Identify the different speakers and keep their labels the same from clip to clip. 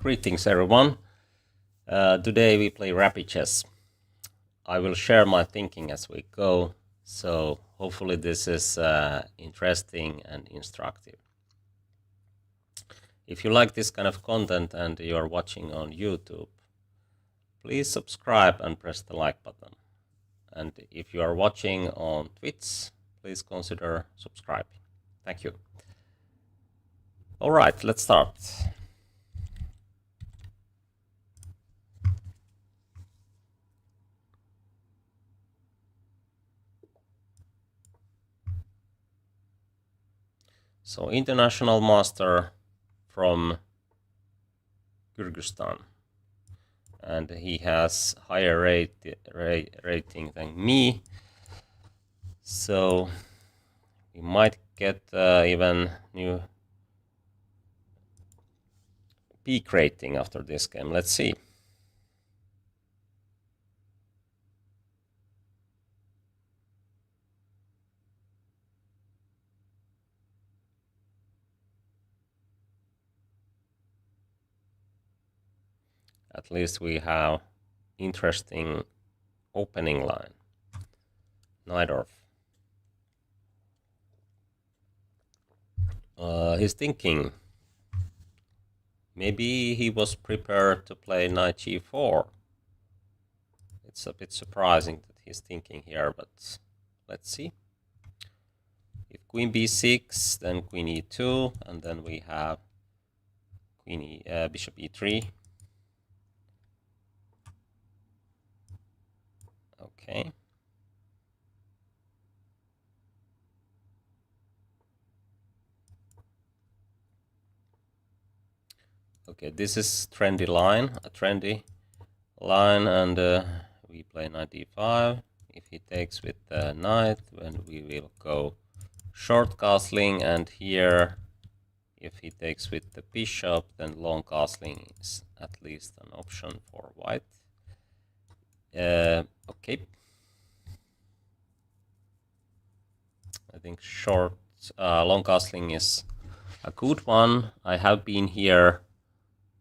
Speaker 1: Greetings everyone. Today we play rapid chess. I will share my thinking as we go, so hopefully this is interesting and instructive. If you like this kind of content and you are watching on YouTube, please subscribe and press the like button. And if you are watching on Twitch, please consider subscribing. Thank you. All right, let's start. So international master from Kyrgyzstan, and he has higher rating than me, so we might get even new peak rating after this game. Let's see. At least we have interesting opening line. Najdorf. He's thinking. Maybe he was prepared to play knight g4. It's a bit surprising that he's thinking here, but let's see. If queen b6, then queen e2, and then we have bishop e3. Okay. Okay, this is a trendy line, and we play knight d5. If he takes with the knight, then we will go short castling, and here, if he takes with the bishop, then long castling is at least an option for white. Okay. I think long castling is a good one. I have been here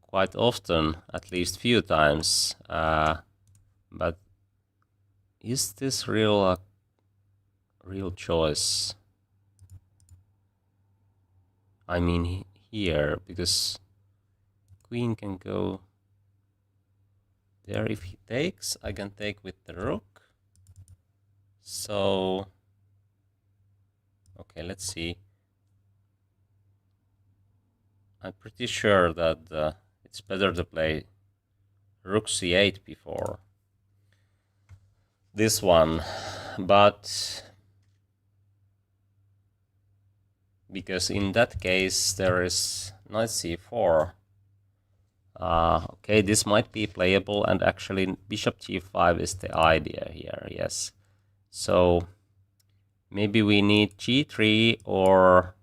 Speaker 1: quite often, at least few times, but is this real choice? I mean here, because queen can go there. If he takes, I can take with the rook. So okay, let's see. I'm pretty sure that it's better to play rook c8 before this one, but because in that case there is knight c4. Okay, this might be playable, and actually bishop g5 is the idea here, yes. So maybe we need g3 or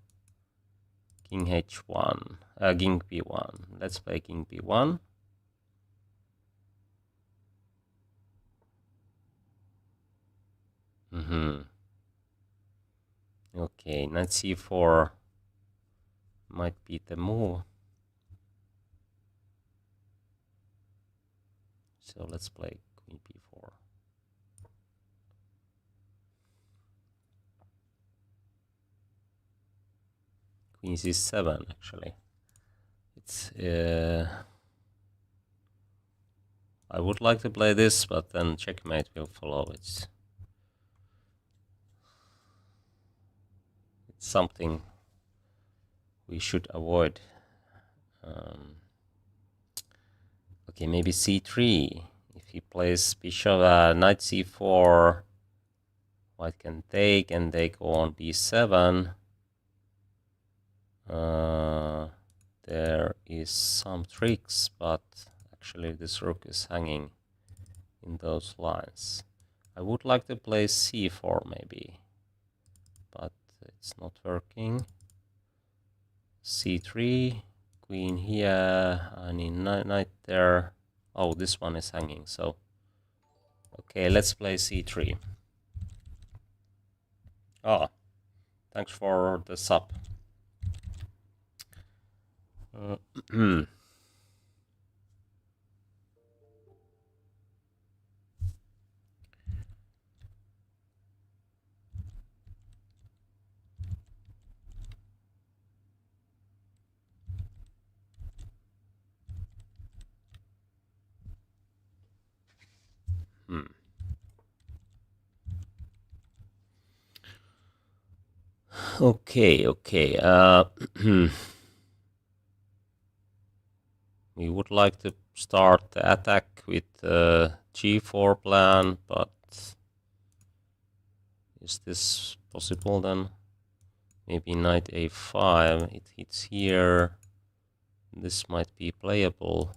Speaker 1: king h1, king b1. Let's play king b1. Okay, knight c4 might be the move. So let's play queen b4. Queen c7, actually. It's I would like to play this, but then checkmate will follow. It's something we should avoid. Okay, maybe c3. If he plays bishop, knight c4, white can take, and they go on b7. There is some tricks, but actually this rook is hanging in those lines. I would like to play c4 maybe, but it's not working. c3, queen here, I need knight there. Oh, this one is hanging, so okay, let's play c3. Oh, thanks for the sub. Okay. We would like to start the attack with g4 plan, but is this possible then? Maybe knight a5, it hits here. This might be playable.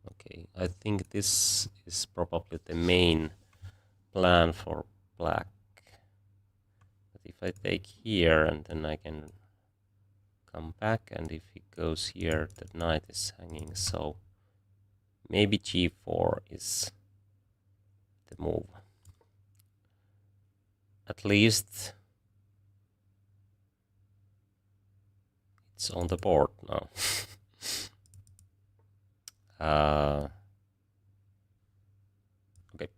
Speaker 1: Okay, I think this is probably the main plan for black. But if I take here and then I can come back, and if he goes here, the knight is hanging, so maybe g4 is the move. At least it's on the board now. Okay.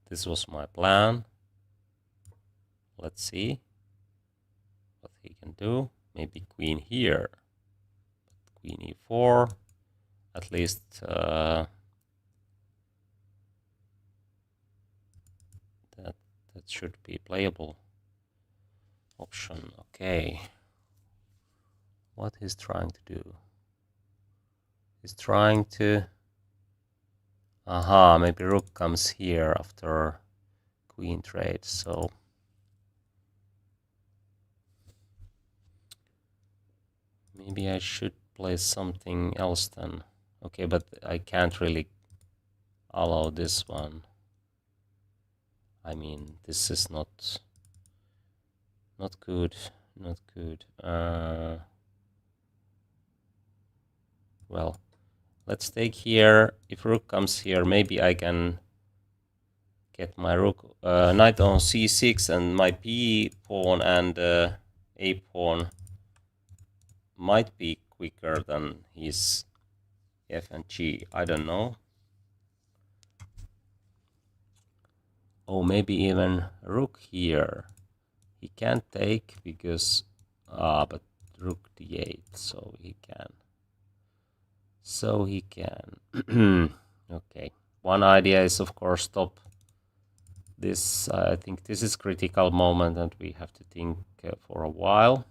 Speaker 1: This was my plan. Let's see what he can do. Maybe queen here. Queen e4. At least that should be playable option. Okay. What he's trying to do? He's trying to... Aha, maybe rook comes here after queen trade, so... Maybe I should play something else then. Okay, but I can't really allow this one. I mean, this is not good. Not good. Well, let's take here. If rook comes here, maybe I can get my rook knight on c6, and my b pawn and a pawn might be quicker than his f and g. I don't know. Oh, maybe even rook here. He can't take because but rook d8, so he can. So he can. Okay. One idea is, of course, stop this. I think this is critical moment, and we have to think for a while.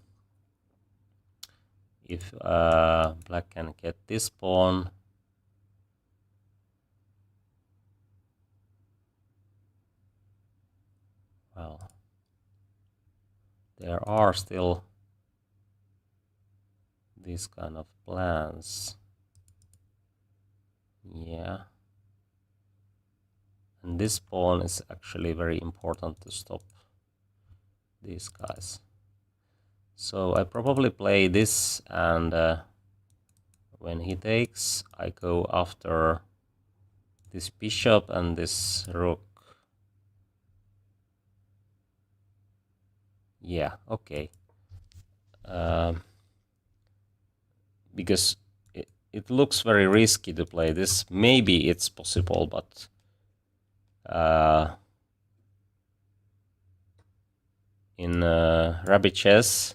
Speaker 1: If black can get this pawn, well, there are still these kind of plans. Yeah. And this pawn is actually very important to stop these guys. So I probably play this, and when he takes, I go after this bishop and this rook. Yeah, okay. Because it looks very risky to play this. Maybe it's possible, but in rabbit chess,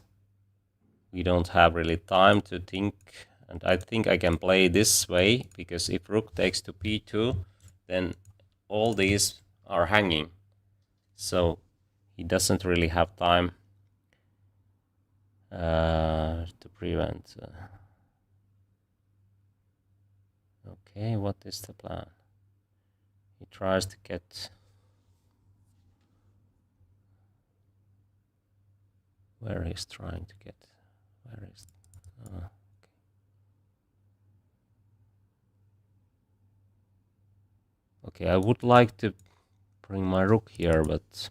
Speaker 1: we don't have really time to think, and I think I can play this way, because if rook takes to b2, then all these are hanging, so he doesn't really have time to prevent. Okay, what is the plan? He tries to get... Where he's trying to get? Where is... okay. Okay, I would like to bring my rook here, but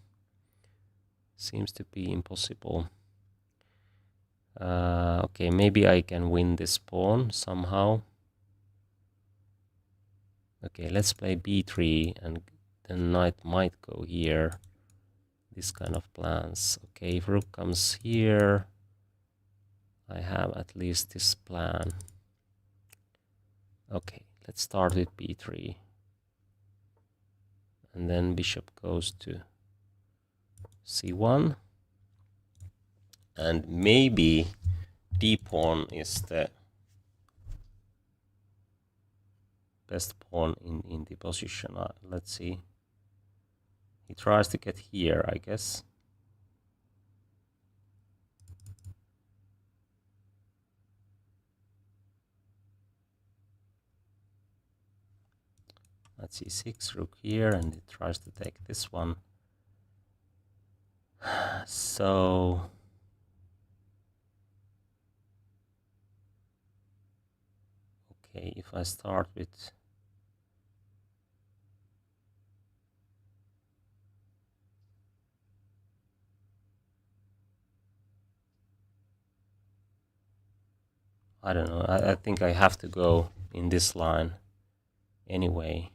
Speaker 1: seems to be impossible. Okay, maybe I can win this pawn somehow. Okay, let's play b3, and then knight might go here. This kind of plans. Okay, if rook comes here, I have at least this plan. Okay, let's start with b3. And then bishop goes to c1. And maybe d pawn is the best pawn in the position. Let's see. He tries to get here, I guess. Let's see, 6 rook here, and he tries to take this one. So okay, if I start with I don't know, I think I have to go in this line anyway.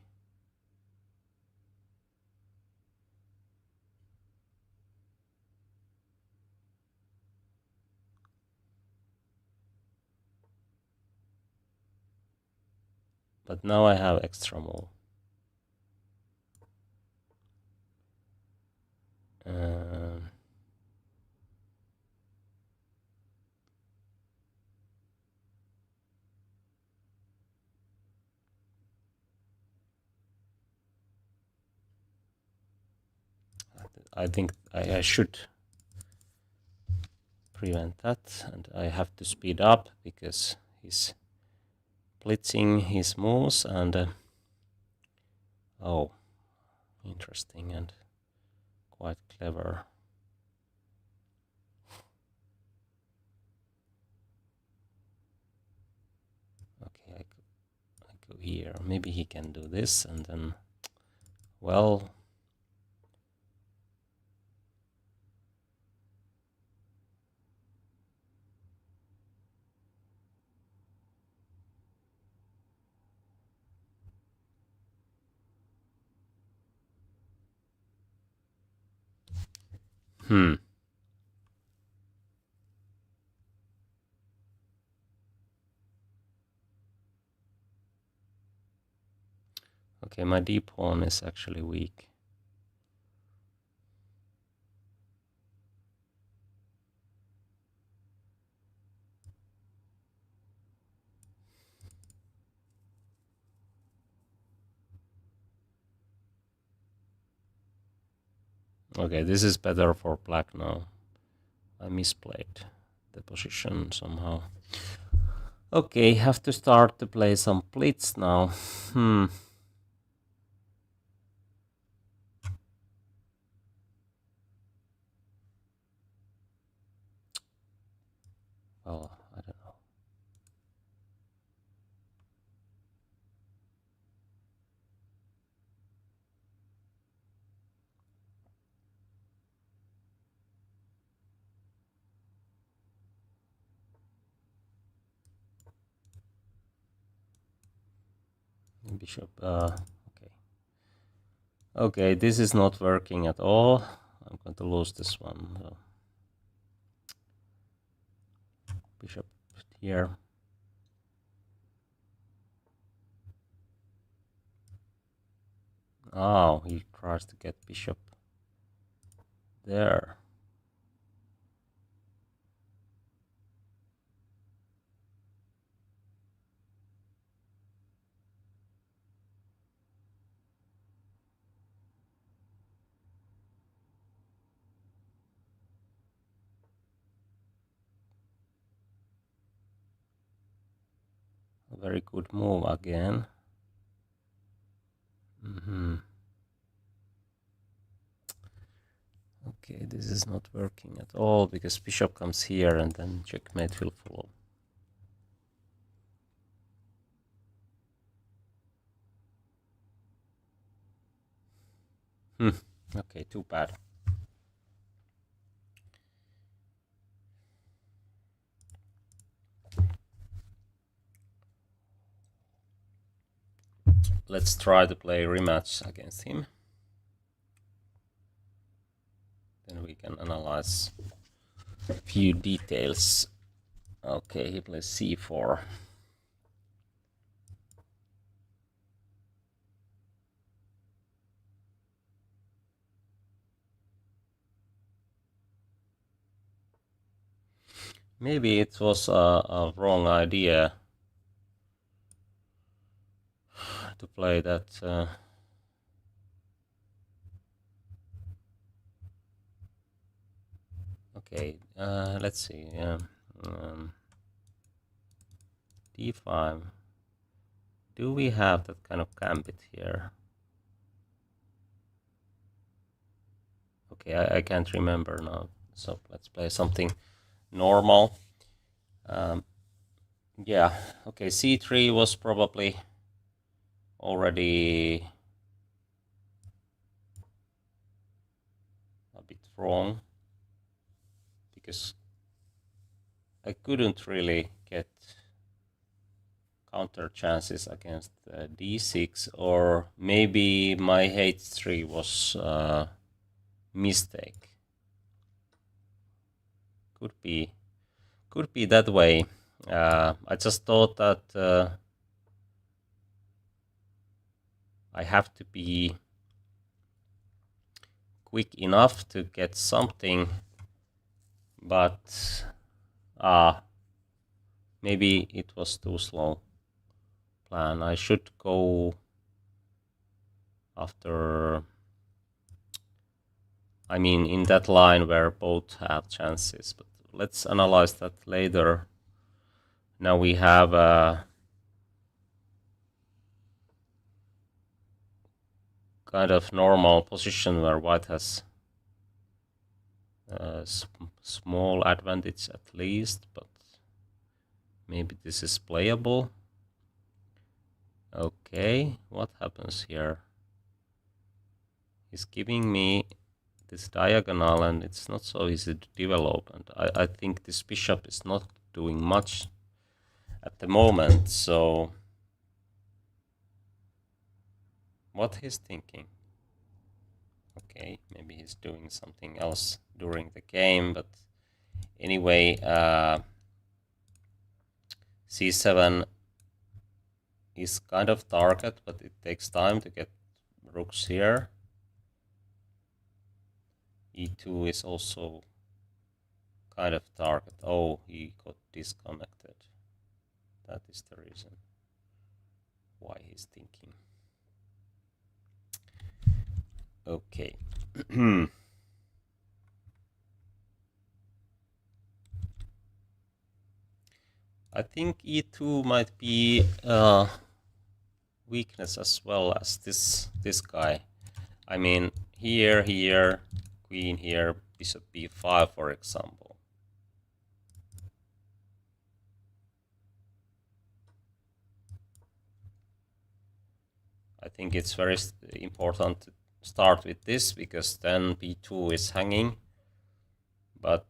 Speaker 1: But now I have extra move. I think I should prevent that, and I have to speed up because he's blitzing his moves, and oh, interesting and quite clever. Okay, I go here. Maybe he can do this, and then, well, okay, my d pawn is actually weak. Okay, this is better for black now. I misplayed the position somehow. Okay, have to start to play some blitz now. Well, I don't know. Bishop, okay. Okay, this is not working at all. I'm going to lose this one. So. Bishop here. Oh, he tries to get bishop there. A very good move again. Okay, this is not working at all because bishop comes here and then checkmate will follow. Okay, too bad. Let's try to play rematch against him. Then we can analyze a few details. Okay, he plays c4. Maybe it was a wrong idea to play that. Okay, let's see. D5. Do we have that kind of gambit here? Okay, I can't remember now. So let's play something normal. Yeah, okay, C3 was probably already a bit wrong, because I couldn't really get counter chances against D6, or maybe my H3 was a mistake. Could be that way. I just thought that I have to be quick enough to get something, but maybe it was too slow plan. I should go after, I mean, in that line where both have chances, but let's analyze that later. Now we have a kind of normal position where white has a small advantage at least, but maybe this is playable. Okay, what happens here? He's giving me this diagonal, and it's not so easy to develop, and I think this bishop is not doing much at the moment, so what he's thinking? Okay, maybe he's doing something else during the game, but anyway, C7 is kind of target, but it takes time to get rooks here. E2 is also kind of target. Oh, he got disconnected. That is the reason why he's thinking. Okay. I think E2 might be weakness as well as this guy. I mean, here, queen here, bishop b5, for example. I think it's very important to start with this, because then b2 is hanging, but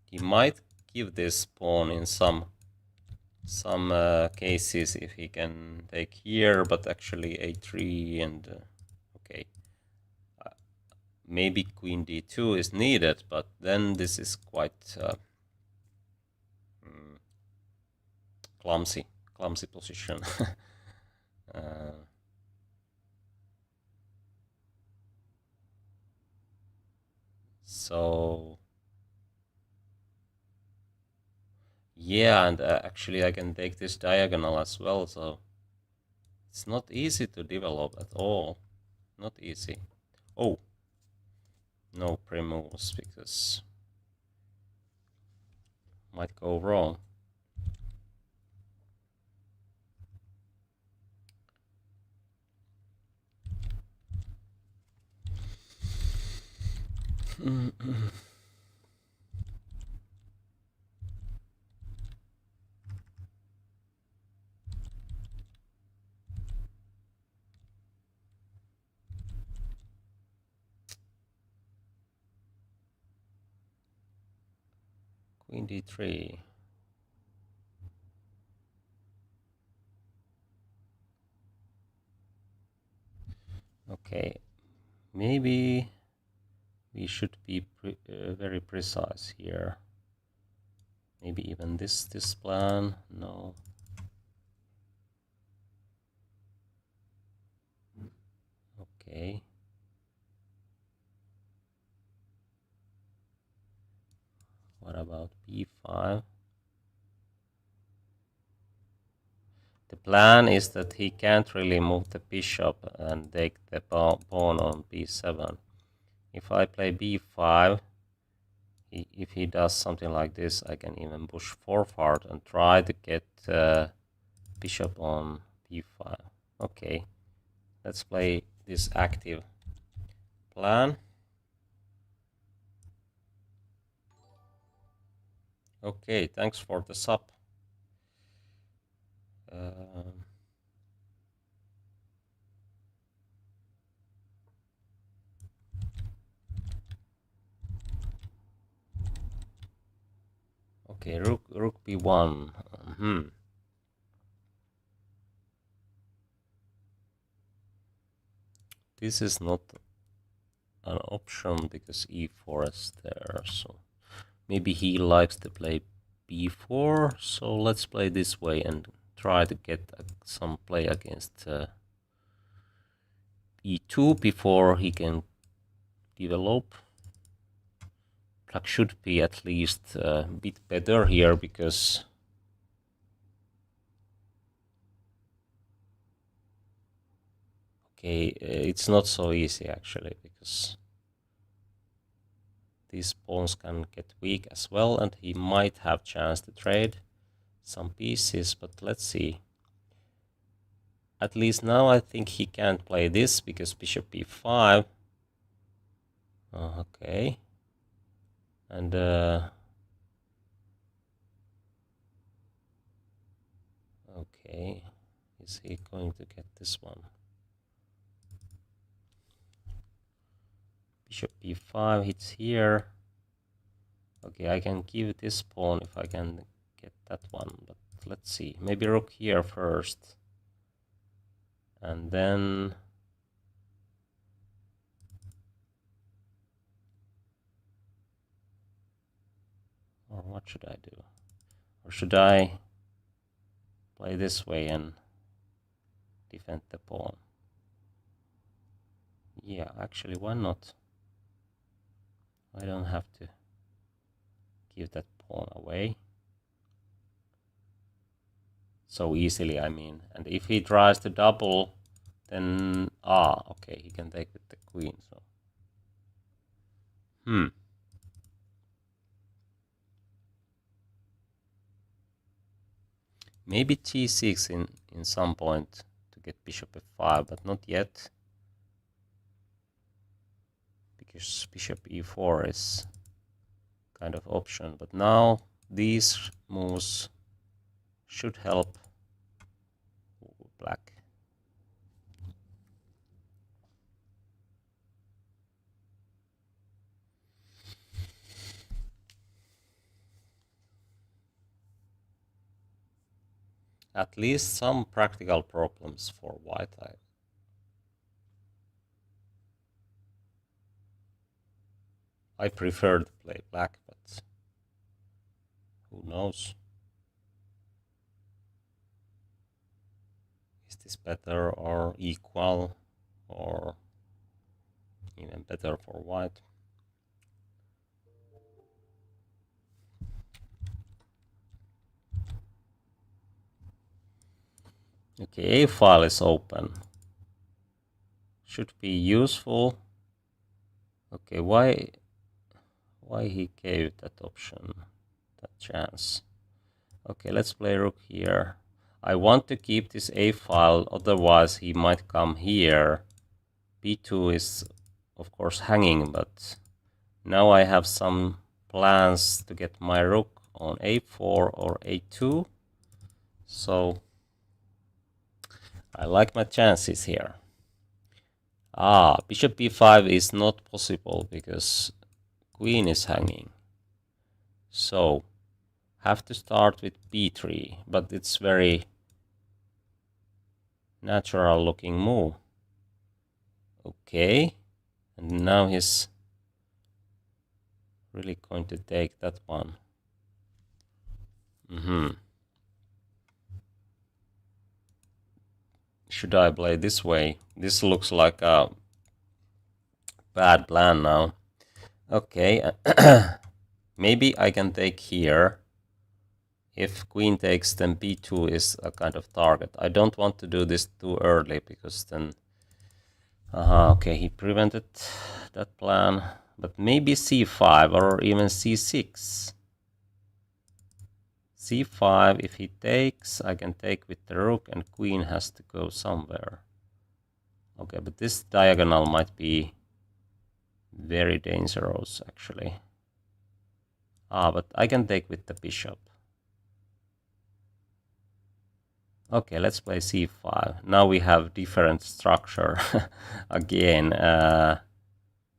Speaker 1: he might give this pawn in some cases if he can take here, but actually a3 and okay, maybe queen d2 is needed, but then this is quite clumsy position. So yeah, and actually I can take this diagonal as well, so it's not easy to develop at all. Not easy. Oh, no pre-moves, because might go wrong. Queen d3. Okay, maybe we should be very precise here. Maybe even this plan. No. Okay. about b5. The plan is that he can't really move the bishop and take the pawn on b7. If I play b5, if he does something like this, I can even push forward and try to get bishop on b5. Okay, let's play this active plan. Okay, thanks for the sub. Okay, rook b1. This is not an option because e4 is there, so maybe he likes to play b4, so let's play this way and try to get some play against e2 before he can develop. Black should be at least a bit better here because okay, it's not so easy actually because these pawns can get weak as well, and he might have chance to trade some pieces, but let's see. At least now I think he can't play this because bishop b5. Okay. And okay, is he going to get this one? Bishop b5 hits here. Okay, I can give this pawn if I can get that one, but let's see. Maybe rook here first. And then or what should I do? Or should I play this way and defend the pawn? Yeah, actually, why not? I don't have to give that pawn away so easily, I mean. And if he tries to double, then okay, he can take with the queen. So maybe g6 in some point to get bishop f5, but not yet, because bishop e4 is kind of option. But now these moves should help black. At least some practical problems for white. I prefer to play black, but who knows? Is this better or equal or even better for white? Okay, a file is open. Should be useful. Okay, why he gave that option, that chance? Okay, let's play rook here. I want to keep this a file, otherwise he might come here. b2 is of course hanging, but now I have some plans to get my rook on a4 or a2. So I like my chances here. Bishop b5 is not possible because queen is hanging. So have to start with b3, but it's very natural looking move. Okay, and now he's really going to take that one. Should I play this way? This looks like a bad plan now. Okay, Maybe I can take here. If queen takes, then b2 is a kind of target. I don't want to do this too early because then... okay, he prevented that plan. But maybe c5 or even c6. c5, if he takes, I can take with the rook and queen has to go somewhere. Okay, but this diagonal might be very dangerous actually. But I can take with the bishop. Okay, let's play c5. Now we have different structure again.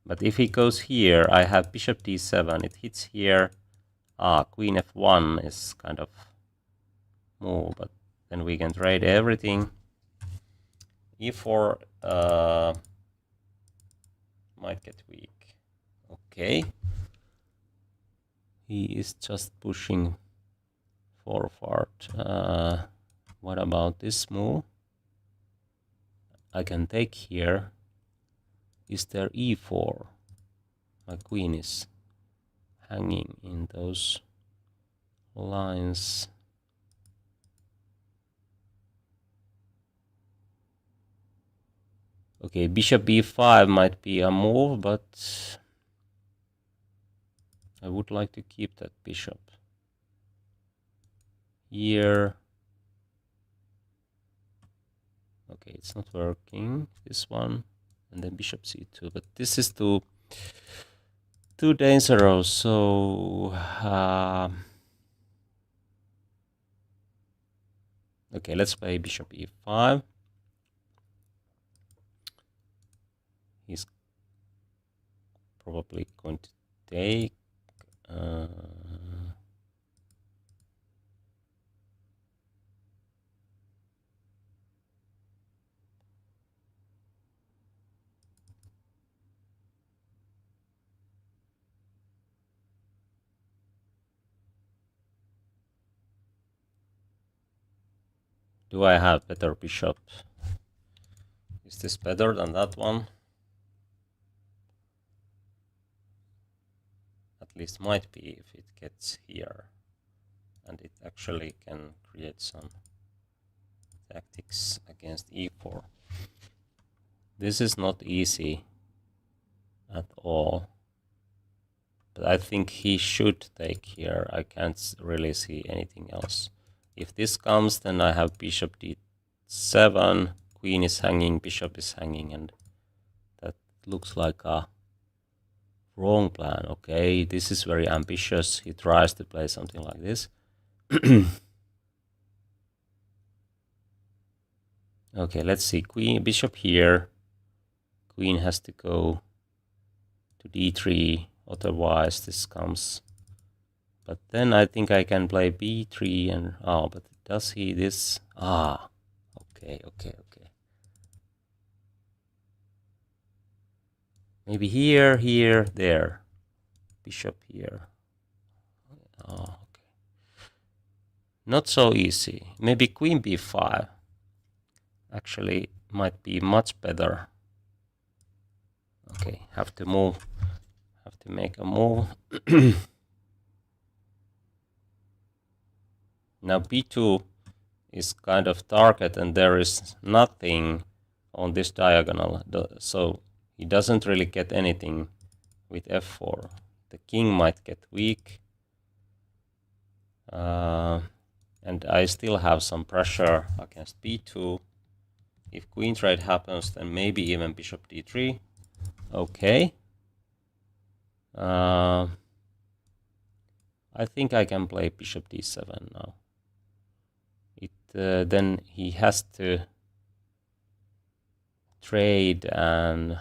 Speaker 1: But if he goes here, I have bishop d7. It hits here. Queen f1 is kind of move, but then we can trade everything. e4 might get weak. Okay. He is just pushing forward. What about this move? I can take here. Is there e4? My queen is hanging in those lines. Okay, bishop b5 might be a move, but I would like to keep that bishop here. Okay, it's not working, this one, and then bishop c2, but this is too dangerous, so okay, let's play bishop e5. He's probably going to take. Do I have better bishop? Is this better than that one? At least might be if it gets here. And it actually can create some tactics against e4. This is not easy at all. But I think he should take here. I can't really see anything else. If this comes, then I have bishop d7, queen is hanging, bishop is hanging, and that looks like a wrong plan. Okay, this is very ambitious. He tries to play something like this. Okay, let's see. Queen, bishop here. Queen has to go to d3, otherwise this comes. But then I think I can play b3 and but does he this? Okay. Maybe here, there. Bishop here. Okay. Not so easy. Maybe queen b5 actually might be much better. Okay, have to move. Have to make a move. Now b2 is kind of target and there is nothing on this diagonal. So he doesn't really get anything with f4. The king might get weak. And I still have some pressure against b2. If queen trade happens, then maybe even bishop d3. Okay. I think I can play bishop d7 now. Then he has to trade and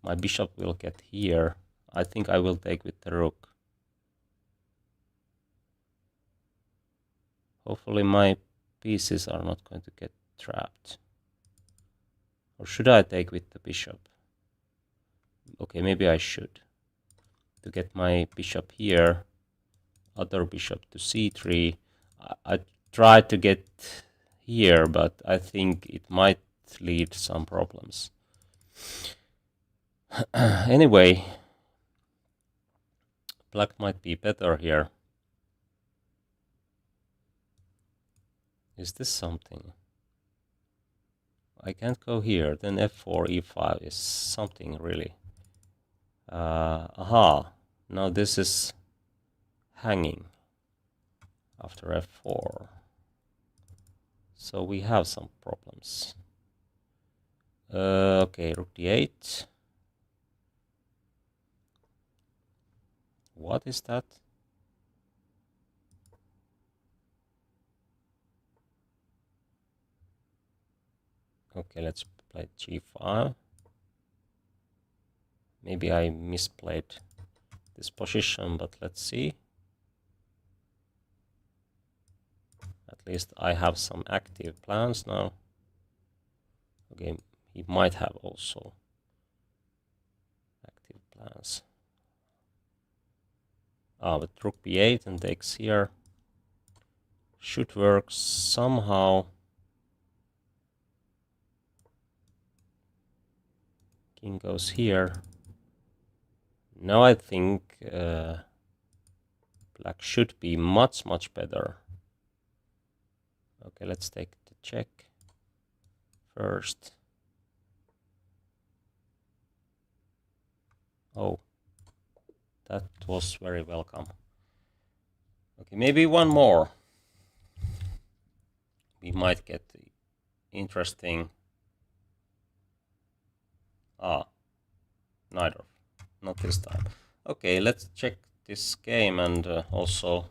Speaker 1: my bishop will get here. I think I will take with the rook. Hopefully my pieces are not going to get trapped. Or should I take with the bishop? Okay, maybe I should. To get my bishop here, other bishop to c3. I tried to get here, but I think it might lead some problems. Anyway, black might be better here. Is this something? I can't go here. Then f4, e5 is something really. Aha. Now this is hanging after f4. So we have some problems. Okay, rook d8. What is that? Okay, let's play g5. Maybe I misplayed this position, but let's see. At least I have some active plans now. Okay, he might have also active plans. But rook b8 and takes here should work somehow. King goes here. Now I think black should be much better. Okay, let's take the check first. Oh, that was very welcome. Okay, maybe one more. We might get interesting. Neither. Not this time. Okay, let's check this game and also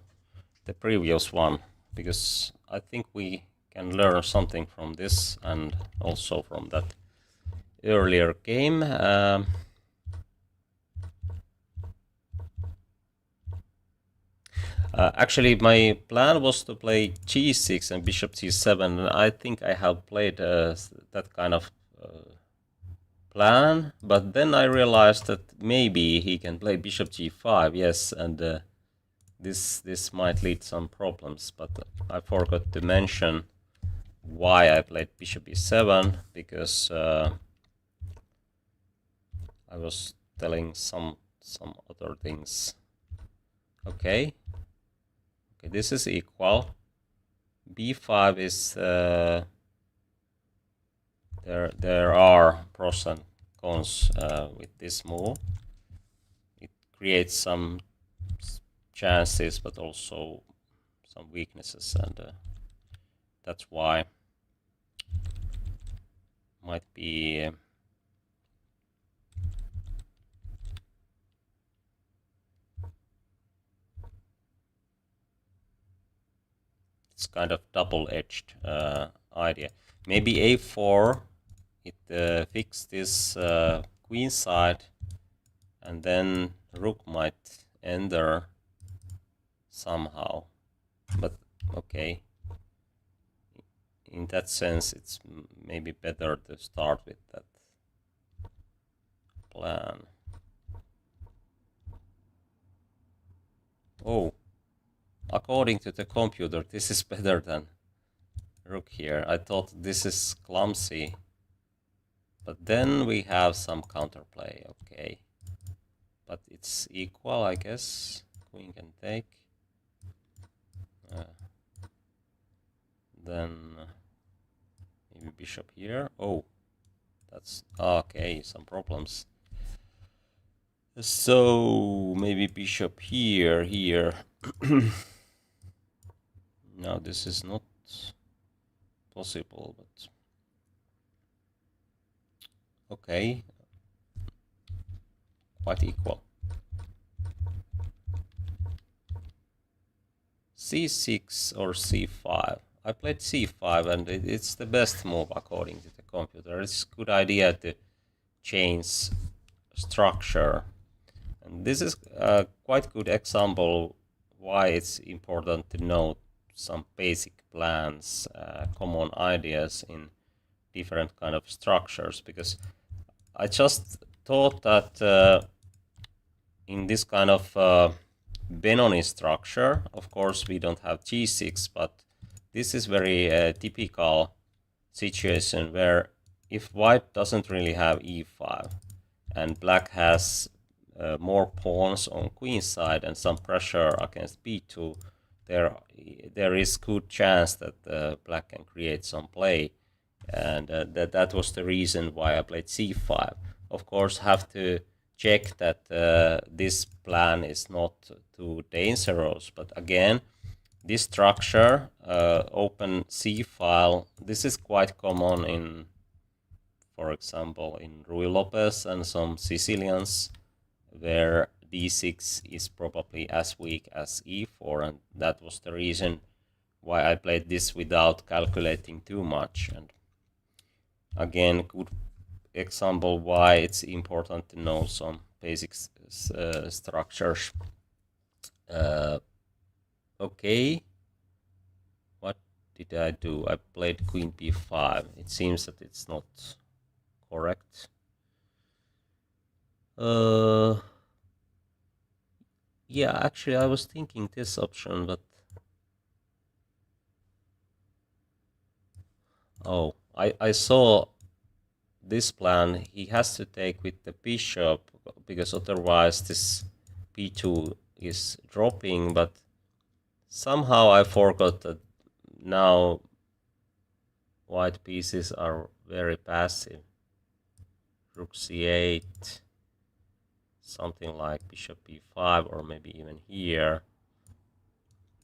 Speaker 1: the previous one, because I think we can learn something from this and also from that earlier game. Actually, my plan was to play g6 and bishop c7, and I think I have played that kind of plan, but then I realized that maybe he can play bishop g5, yes, and this might lead some problems, but I forgot to mention why I played bishop e7, because I was telling some other things. Okay, this is equal. b5 is there are pros and cons with this move. It creates some chances, but also some weaknesses, and that's why might be it's kind of double-edged idea. Maybe a4, it fixed this queen side, and then rook might enter somehow. But okay, in that sense, it's maybe better to start with that plan. Oh, according to the computer, this is better than rook here. I thought this is clumsy, but then we have some counterplay. Okay, but it's equal, I guess. Queen can take. Then maybe bishop here. Oh, that's okay. Some problems. So maybe bishop here. Now this is not possible, but okay, quite equal. c6 or c5. I played c5, and it's the best move according to the computer. It's a good idea to change structure, and this is a quite good example why it's important to know some basic plans, common ideas in different kind of structures, because I just thought that in this kind of Benoni structure, of course we don't have g6, but this is very typical situation where if white doesn't really have e5 and black has more pawns on queen side and some pressure against b2, there is good chance that black can create some play, and that was the reason why I played c5. Of course, have to check that this plan is not too dangerous, but again, this structure, open c file, this is quite common in, for example, in Rui Lopez and some Sicilians, where d6 is probably as weak as e4, and that was the reason why I played this without calculating too much. And again, good example why it's important to know some basic structures. Okay, what did I do? I played queen b5. It seems that it's not correct. Yeah, actually I was thinking this option, but oh, I saw this plan. He has to take with the bishop, because otherwise this b2 is dropping, but somehow I forgot that now white pieces are very passive. Rook c8, something like bishop b5, or maybe even here.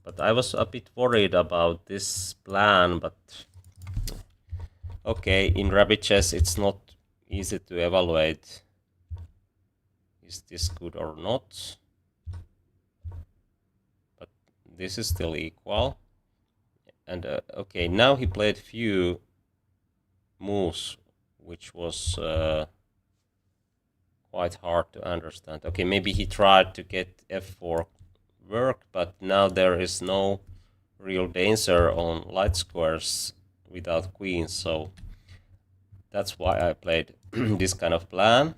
Speaker 1: But I was a bit worried about this plan, but okay, in rabbit chess it's not easy to evaluate is this good or not. But this is still equal. And okay, now he played few moves, which was quite hard to understand. Okay, maybe he tried to get f4 work, but now there is no real danger on light squares without queens, so that's why I played this kind of plan,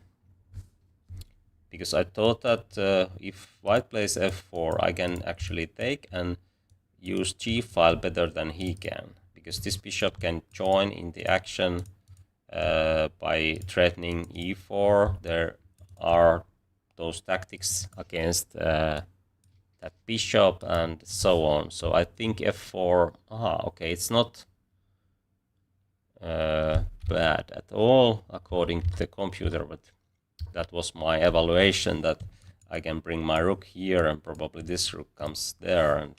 Speaker 1: because I thought that if white plays f4, I can actually take and use g file better than he can, because this bishop can join in the action by threatening e4. There are those tactics against that bishop and so on. So I think f4, okay, it's not bad at all according to the computer, but that was my evaluation, that I can bring my rook here and probably this rook comes there. And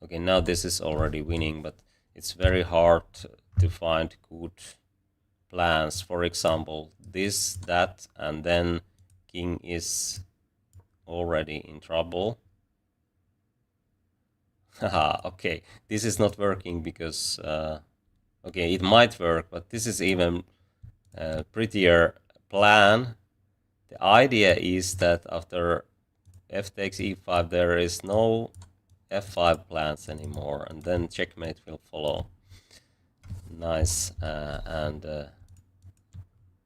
Speaker 1: okay, now this is already winning, but it's very hard to find good plans. For example, this, that, and then king is already in trouble. Okay, this is not working because okay, it might work, but this is even a prettier plan. The idea is that after f takes e5, there is no f5 plans anymore, and then checkmate will follow. Nice, and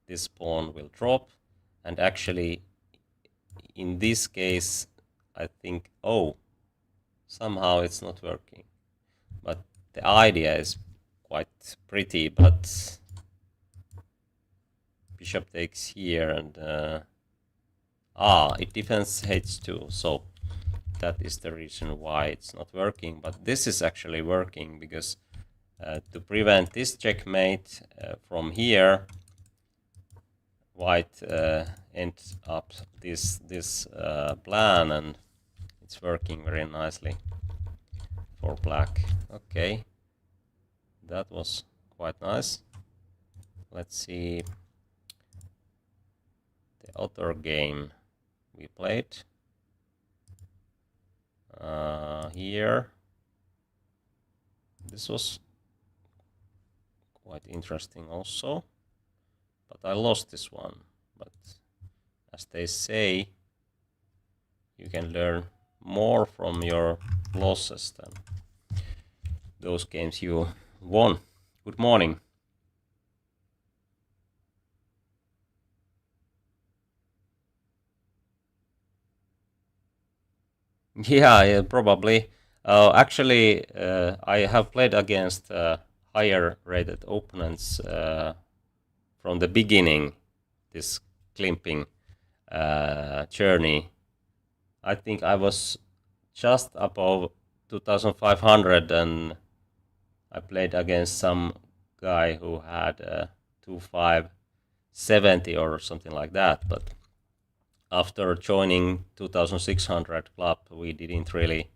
Speaker 1: this pawn will drop, and actually in this case I think, oh, somehow it's not working, but the idea is quite pretty. But bishop takes here, and it defends h2, so that is the reason why it's not working. But this is actually working, because to prevent this checkmate from here, white ends up this plan, and it's working very nicely for black. Okay, that was quite nice. Let's see the other game we played here. This was quite interesting also, but I lost this one. But as they say, you can learn more from your losses than those games you won. Good morning. Yeah, probably. Actually, I have played against higher rated opponents from the beginning, this clipping journey, I think I was just above 2500, and I played against some guy who had 2570 or something like that. But after joining 2600 club, we didn't really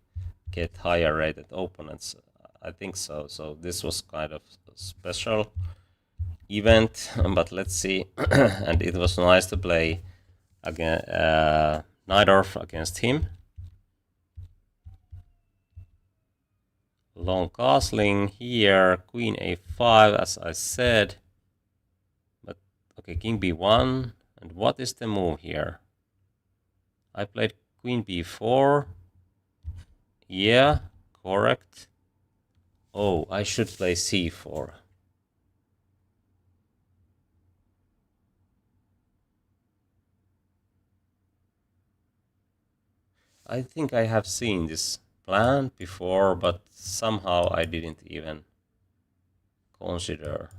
Speaker 1: get higher rated opponents. I think so. So this was kind of a special event, but let's see. And it was nice to play again Najdorf against him. Long castling here, queen a5, as I said. But okay, king b1. And what is the move here? I played queen b4. Yeah, correct. Oh, I should play c4. I think I have seen this plan before, but somehow I didn't even consider.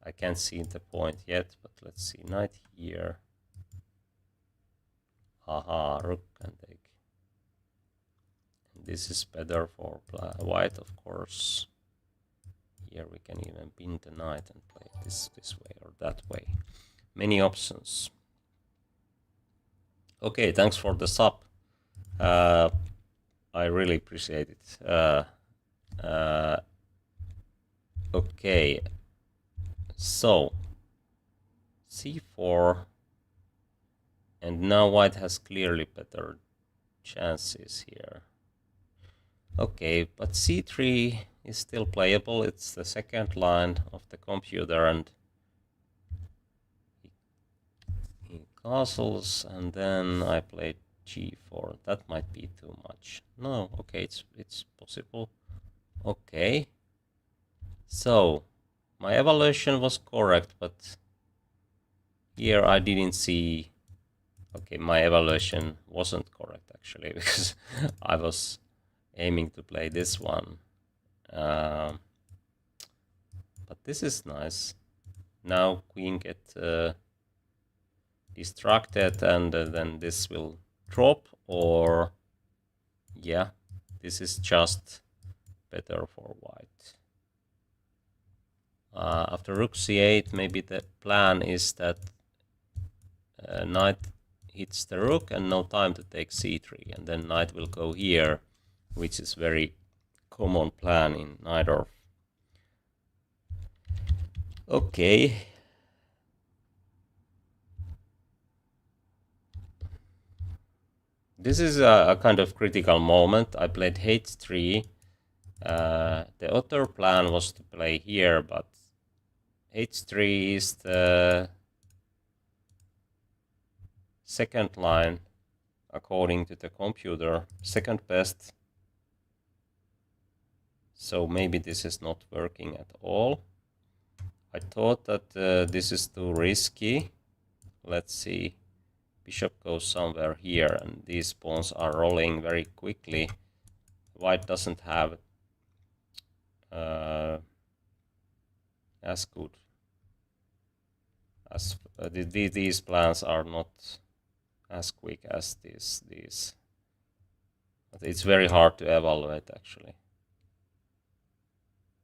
Speaker 1: I can't see the point yet, but let's see. Knight here. Haha, rook can take. This is better for white, of course. Here we can even pin the knight and play this way or that way. Many options. Okay, thanks for the sub. I really appreciate it. Okay, so c4, and now white has clearly better chances here. Okay, but c3 is still playable. It's the second line of the computer, and he castles, and then I played g4. That might be too much. No, okay, it's possible. Okay, so my evaluation was correct, but here I didn't see. Okay, my evaluation wasn't correct actually, because I was aiming to play this one. But this is nice. Now queen get distracted, and then this will drop, or yeah, this is just better for white. After rook c8, maybe the plan is that knight hits the rook and no time to take c3, and then knight will go here, which is very common plan in Najdorf. Okay. This is a kind of critical moment. I played h3. The other plan was to play here, but h3 is the second line according to the computer, second best. So maybe this is not working at all. I thought that this is too risky. Let's see. Bishop goes somewhere here, and these pawns are rolling very quickly. White doesn't have as good as these plans are not as quick as these. But it's very hard to evaluate actually.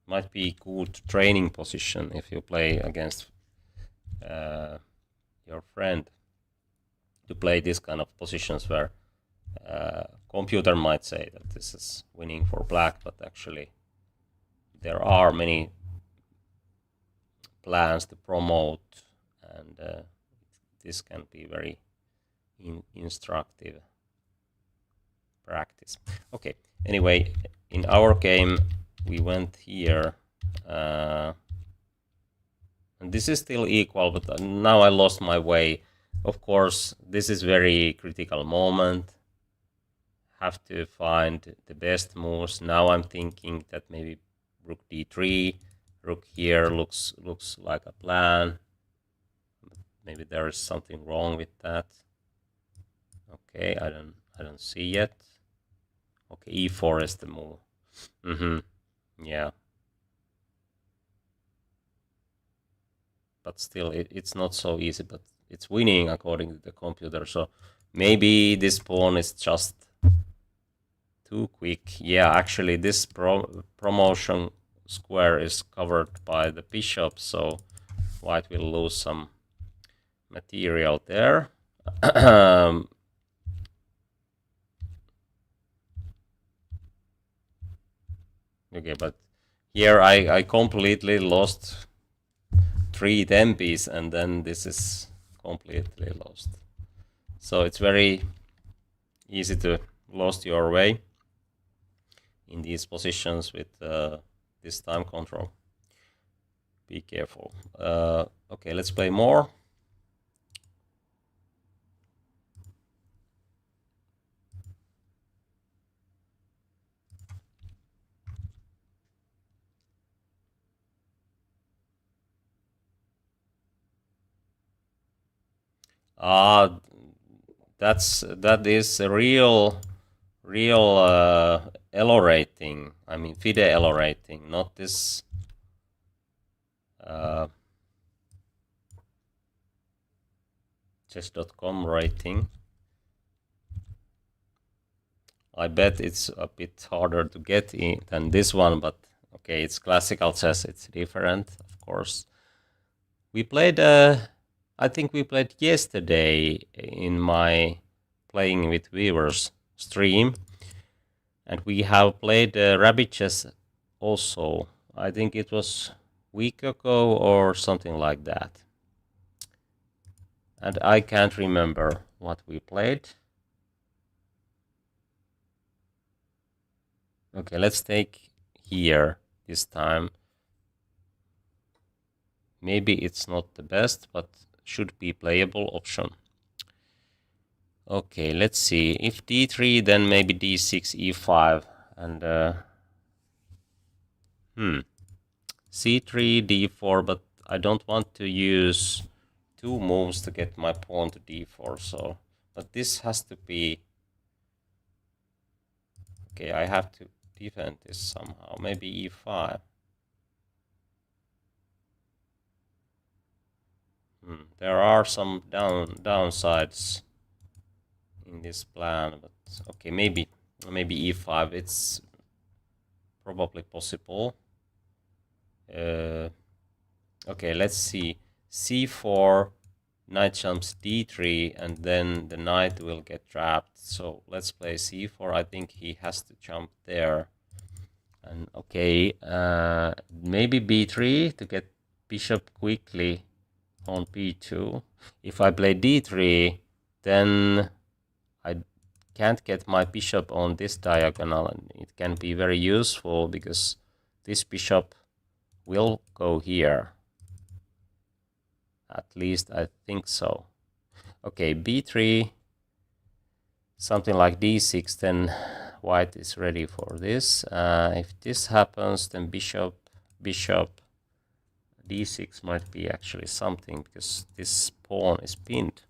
Speaker 1: Might be good training position if you play against your friend, to play this kind of positions where computer might say that this is winning for black, but actually there are many plans to promote, and this can be very instructive practice. Okay, anyway, in our game we went here, and this is still equal, but now I lost my way. Of course, this is very critical moment. Have to find the best moves. Now I'm thinking that maybe rook d3, rook here looks like a plan. Maybe there is something wrong with that. Okay, I don't see yet. Okay, e4 is the move. Yeah. But still, it's not so easy, but it's winning according to the computer. So maybe this pawn is just too quick. Yeah, actually, this promotion square is covered by the bishop, so white will lose some material there. Okay, but here I completely lost 3 tempis, and then this is completely lost. So it's very easy to lost your way in these positions with this time control. Be careful. Okay, let's play more. That is a real elo rating. I mean FIDE elo rating, not this chess.com rating. I bet it's a bit harder to get in than this one, but okay, it's classical chess. It's different, of course. We played. I think we played yesterday in my playing with viewers stream, and we have played rabbit chess also. I think it was a week ago or something like that. And I can't remember what we played. Okay, let's take here this time. Maybe it's not the best, but should be playable option. Okay, let's see. If d3, then maybe d6, e5, and c3, d4, but I don't want to use 2 moves to get my pawn to d4, so... But this has to be... Okay, I have to defend this somehow. Maybe e5. There are some downsides in this plan, but okay, maybe e5. It's probably possible. Okay, let's see. c4, knight jumps d3, and then the knight will get trapped. So let's play c4. I think he has to jump there. And okay, maybe b3 to get bishop quickly on b2. If I play d3, then I can't get my bishop on this diagonal, and it can be very useful because this bishop will go here. At least I think so. Okay, b3, something like d6, then white is ready for this. If this happens, then bishop, d6 might be actually something because this pawn is pinned.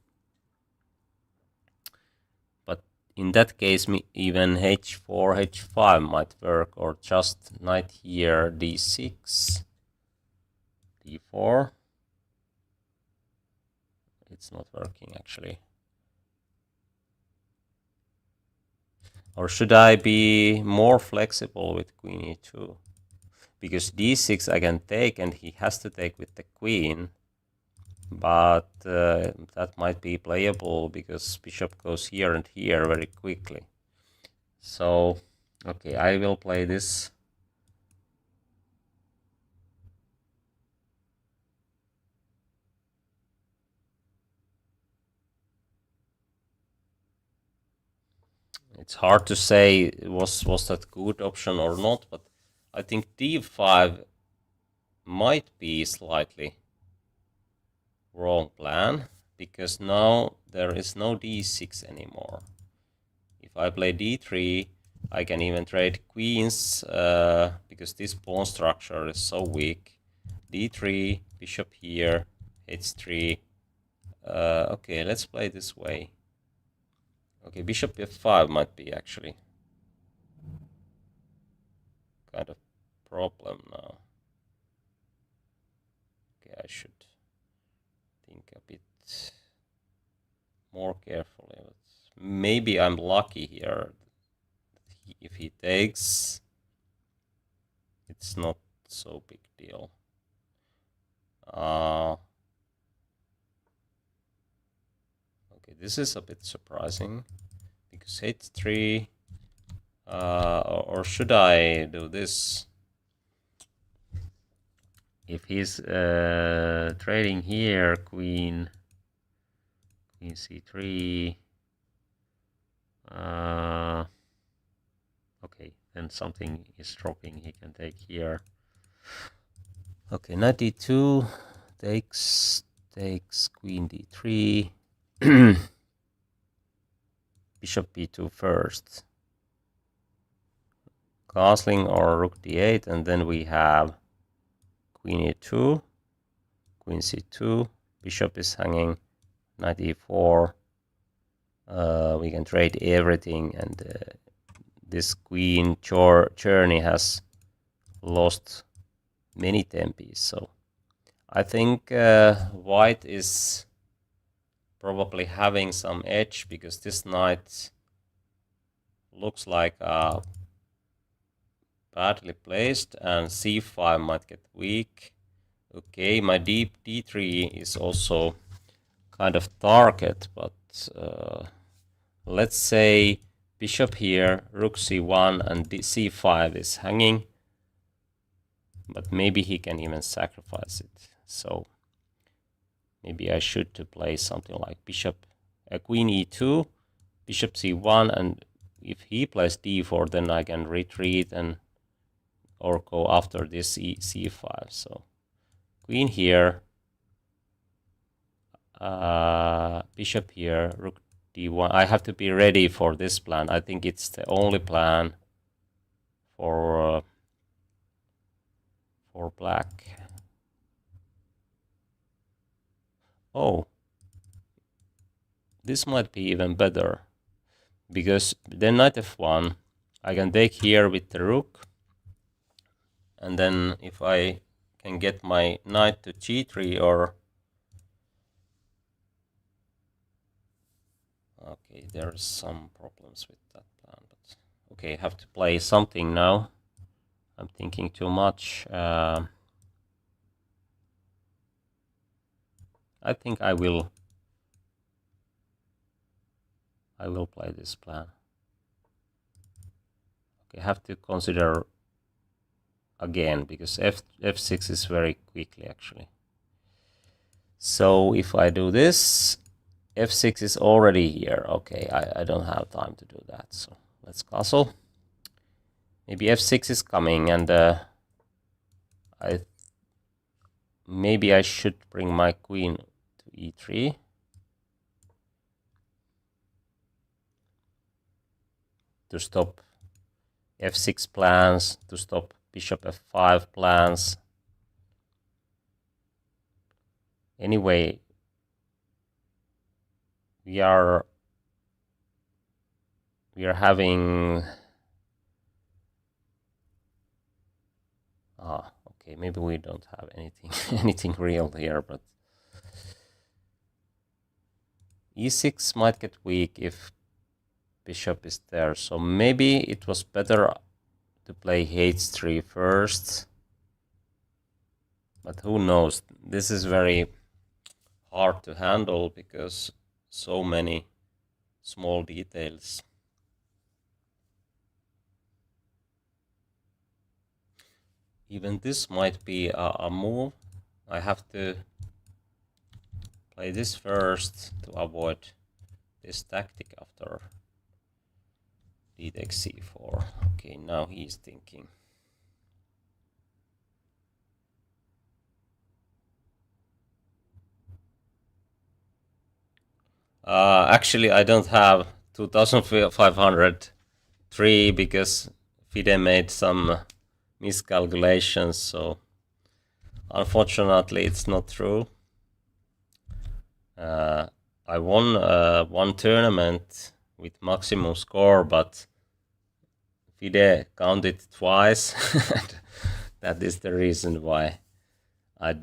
Speaker 1: But in that case, even h4, h5 might work, or just knight here, d6, d4. It's not working actually. Or should I be more flexible with queen e2? Because d6 I can take, and he has to take with the queen. But that might be playable because bishop goes here and here very quickly. So, okay, I will play this. It's hard to say was that good option or not, but I think d5 might be slightly wrong plan, because now there is no d6 anymore. If I play d3, I can even trade queens, because this pawn structure is so weak. d3, bishop here, h3. Okay, let's play this way. Okay, bishop f5 might be actually kind of problem now. Okay, I should think a bit more carefully. But maybe I'm lucky here. If he takes, it's not so big deal. Okay, this is a bit surprising because h3, or should I do this? If he's trading here, queen c3, okay, then something is dropping. He can take here. Okay, knight d2 takes queen d3. Bishop b2 first. Castling or rook d8, and then we have queen e2, queen c2, bishop is hanging, knight e4. We can trade everything, and this queen journey has lost many tempes. So I think white is probably having some edge because this knight looks like badly placed, and c5 might get weak. Okay, my d3 is also kind of target, but let's say bishop here, rook c1, and c5 is hanging, but maybe he can even sacrifice it. So maybe I should to play something like bishop, queen e2, bishop c1, and if he plays d4, then I can retreat and or go after this c5. So queen here, bishop here, rook d1. I have to be ready for this plan. I think it's the only plan for black. Oh, this might be even better, because then knight f1, I can take here with the rook, and then if I can get my knight to g3 or... Okay, there's some problems with that plan, but okay, I have to play something now. I'm thinking too much. I think I will play this plan. Okay, I have to consider again, because f6 is very quickly actually. So if I do this, f6 is already here. Okay, I don't have time to do that, so let's castle. Maybe f6 is coming, and maybe I should bring my queen to e3. To stop f6 plans, to stop bishop f5 plans. Anyway, we are having... okay, maybe we don't have anything real here, but e6 might get weak if bishop is there. So maybe it was better to play h3 first, but who knows? This is very hard to handle because so many small details. Even this might be a move. I have to play this first to avoid this tactic after d takes c4. Okay, now he's thinking. Actually, I don't have 2503 because FIDE made some miscalculations, so unfortunately it's not true. I won one tournament with maximum score, but FIDE counted twice. That is the reason why I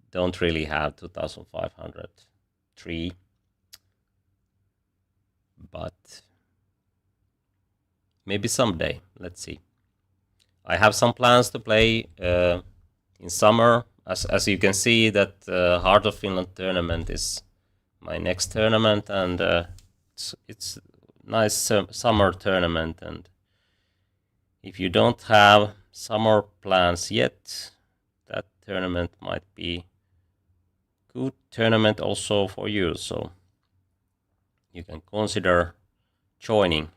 Speaker 1: don't really have 2503, but maybe someday. Let's see. I have some plans to play in summer. As you can see, that Heart of Finland tournament is my next tournament, and it's nice summer tournament. And if you don't have summer plans yet, that tournament might be good tournament also for you. So you can consider joining.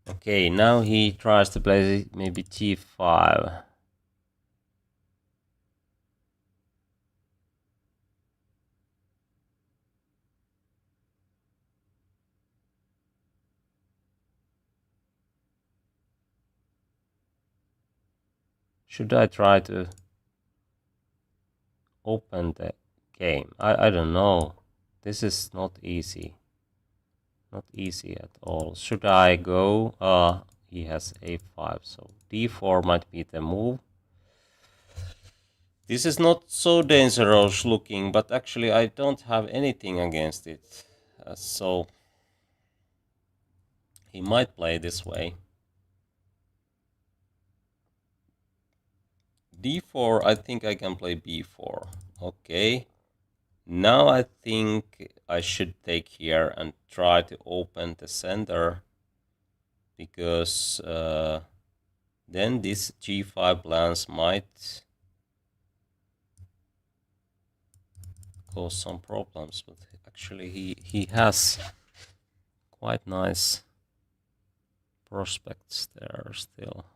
Speaker 1: Okay, now he tries to play maybe g5. Should I try to open the game? I don't know. This is not easy. Not easy at all. Should I go? He has a5, so d4 might be the move. This is not so dangerous looking, but actually I don't have anything against it. So he might play this way. d4, I think I can play b4. Okay. Now I think I should take here and try to open the center, because then this g5 plans might cause some problems, but actually he has quite nice prospects there still.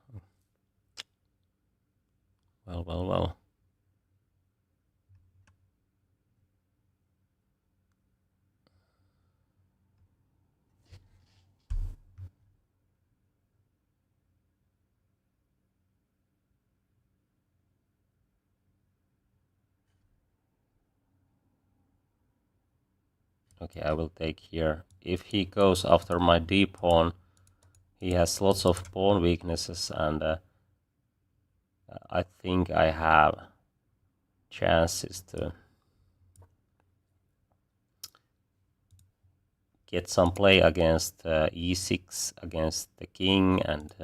Speaker 1: Well. Okay, I will take here. If he goes after my d pawn, he has lots of pawn weaknesses, and I think I have chances to get some play against e6 against the king, and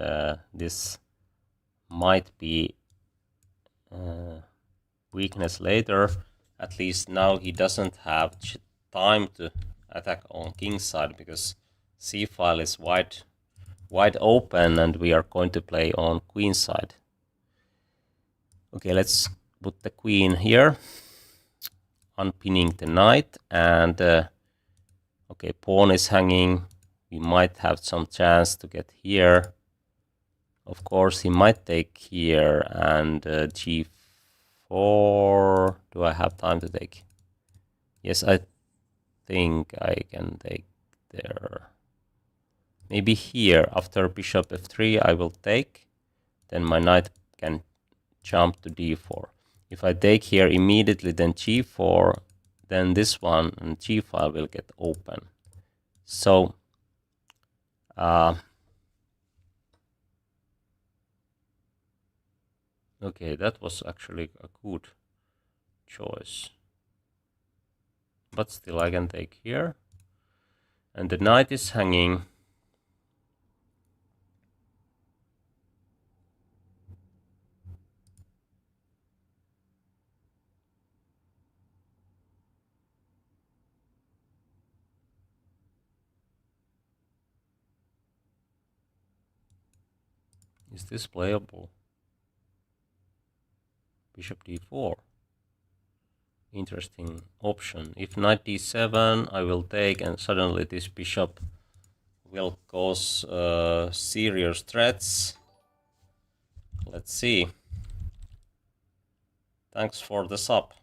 Speaker 1: this might be weakness later. At least now he doesn't have time to attack on king side, because c file is wide open, and we are going to play on queen side. Okay, let's put the queen here, unpinning the knight, and okay, pawn is hanging. We might have some chance to get here. Of course, he might take here, and g4. Do I have time to take? Yes, I think I can take there. Maybe here, after bishop f3, I will take. Then my knight can jump to d4. If I take here immediately, then g4, then this one and g file will get open. So okay, that was actually a good choice. But still I can take here. And the knight is hanging. Is this playable? Bishop d4. Interesting option. If knight d7, I will take, and suddenly this bishop will cause serious threats. Let's see. Thanks for the sub.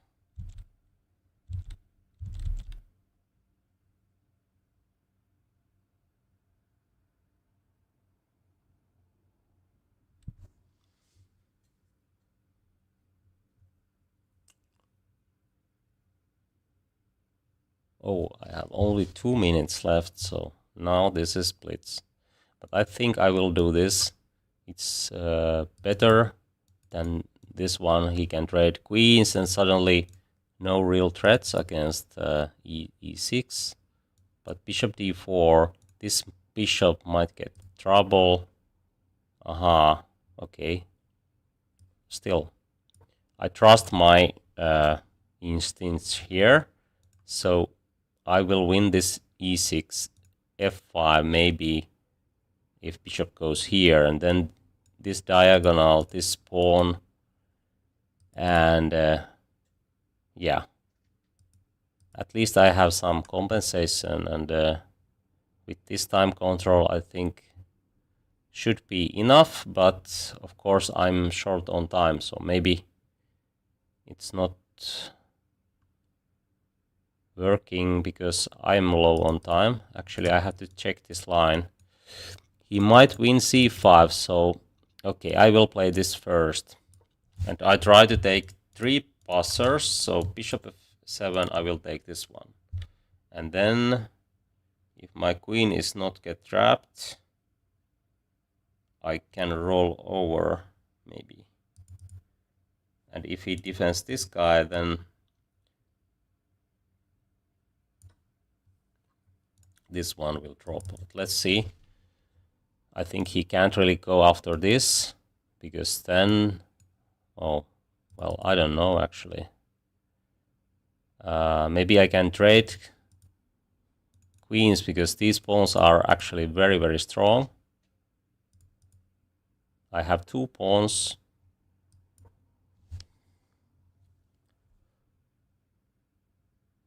Speaker 1: Oh, I have only 2 minutes left, so now this is splits. But I think I will do this. It's better than this one. He can trade queens and suddenly no real threats against e6. But bishop d4, this bishop might get trouble. Aha, okay. Still, I trust my instincts here. So I will win this e6, f5, maybe if bishop goes here, and then this diagonal, this pawn, and yeah, at least I have some compensation, and with this time control I think should be enough, but of course I'm short on time, so maybe it's not working because I'm low on time. Actually, I have to check this line. He might win c5, so okay, I will play this first. And I try to take 3 passers, so bishop f7, I will take this one. And then, if my queen is not get trapped, I can roll over, maybe. And if he defends this guy, then this one will drop. But let's see. I think he can't really go after this, because then, oh, well, I don't know actually. Maybe I can trade queens, because these pawns are actually very, very strong. I have 2 pawns.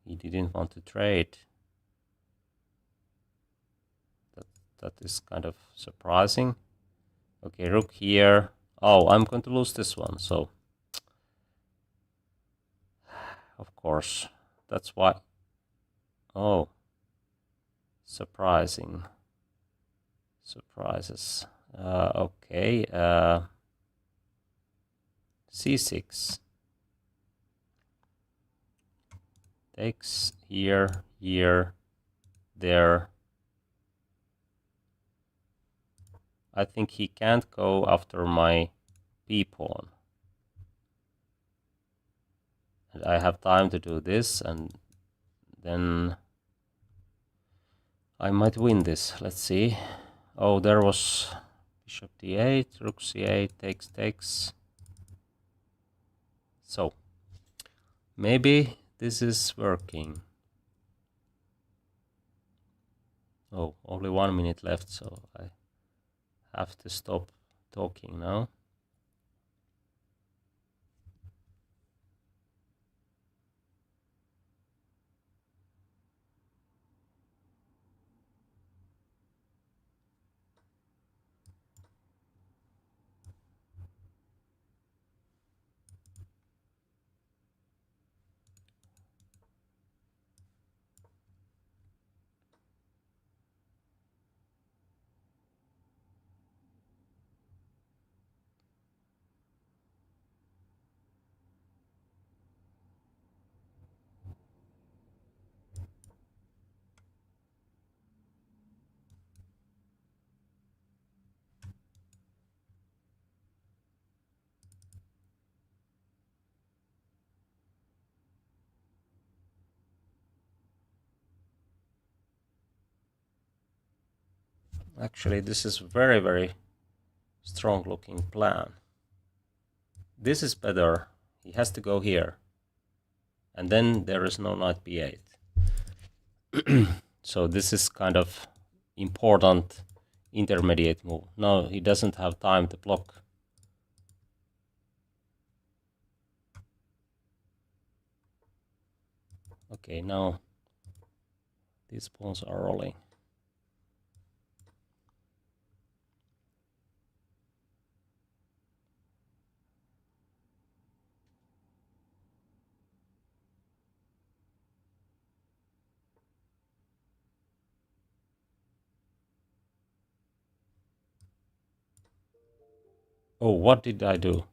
Speaker 1: He didn't want to trade. That is kind of surprising. Okay, rook here. Oh, I'm going to lose this one, so of course, that's why. Oh, surprising. Surprises. Okay, c6. Takes here, here, there. I think he can't go after my b-pawn. And I have time to do this, and then I might win this. Let's see. Oh, there was bishop d8, rook c8, takes. So, maybe this is working. Oh, only 1 minute left, so I have to stop talking now. Actually, this is very, very strong looking plan. This is better. He has to go here. And then there is no knight b8. So this is kind of important intermediate move. No, he doesn't have time to block. Okay, now these pawns are rolling. Oh, what did I do?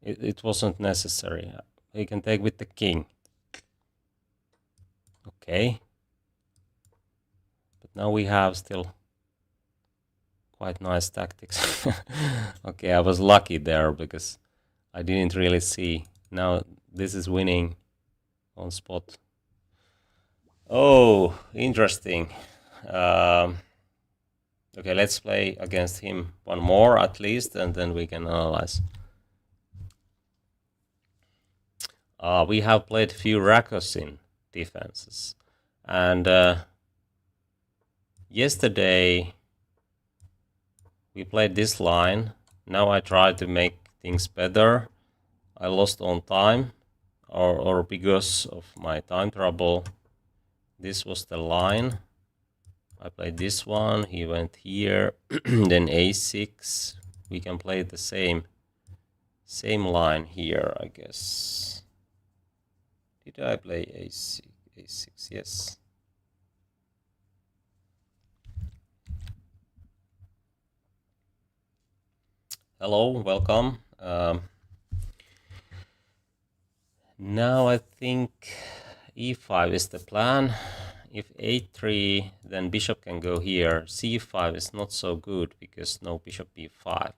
Speaker 1: It wasn't necessary. He can take with the king. Okay. But Now we have still quite nice tactics. Okay, I was lucky there because I didn't really see. Now this is winning on spot. Oh, interesting. Okay, let's play against him one more at least, and then we can analyze. We have played few Rakosin defenses, and yesterday we played this line. Now I try to make things better. I lost on time, or because of my time trouble. This was the line. I played this one, he went here, then a6. We can play the same line here, I guess. Did I play a6? A6, yes. Hello, welcome. Now I think e5 is the plan. If a3, then bishop can go here. c5 is not so good because no bishop b5.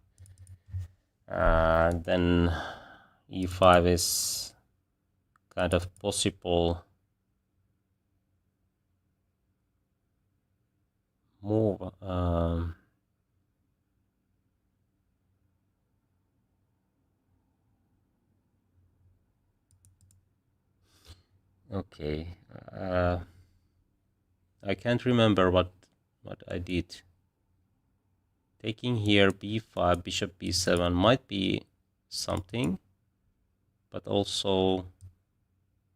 Speaker 1: Then e5 is kind of possible move. Okay. I can't remember what I did. Taking here b5, bishop b7 might be something, but also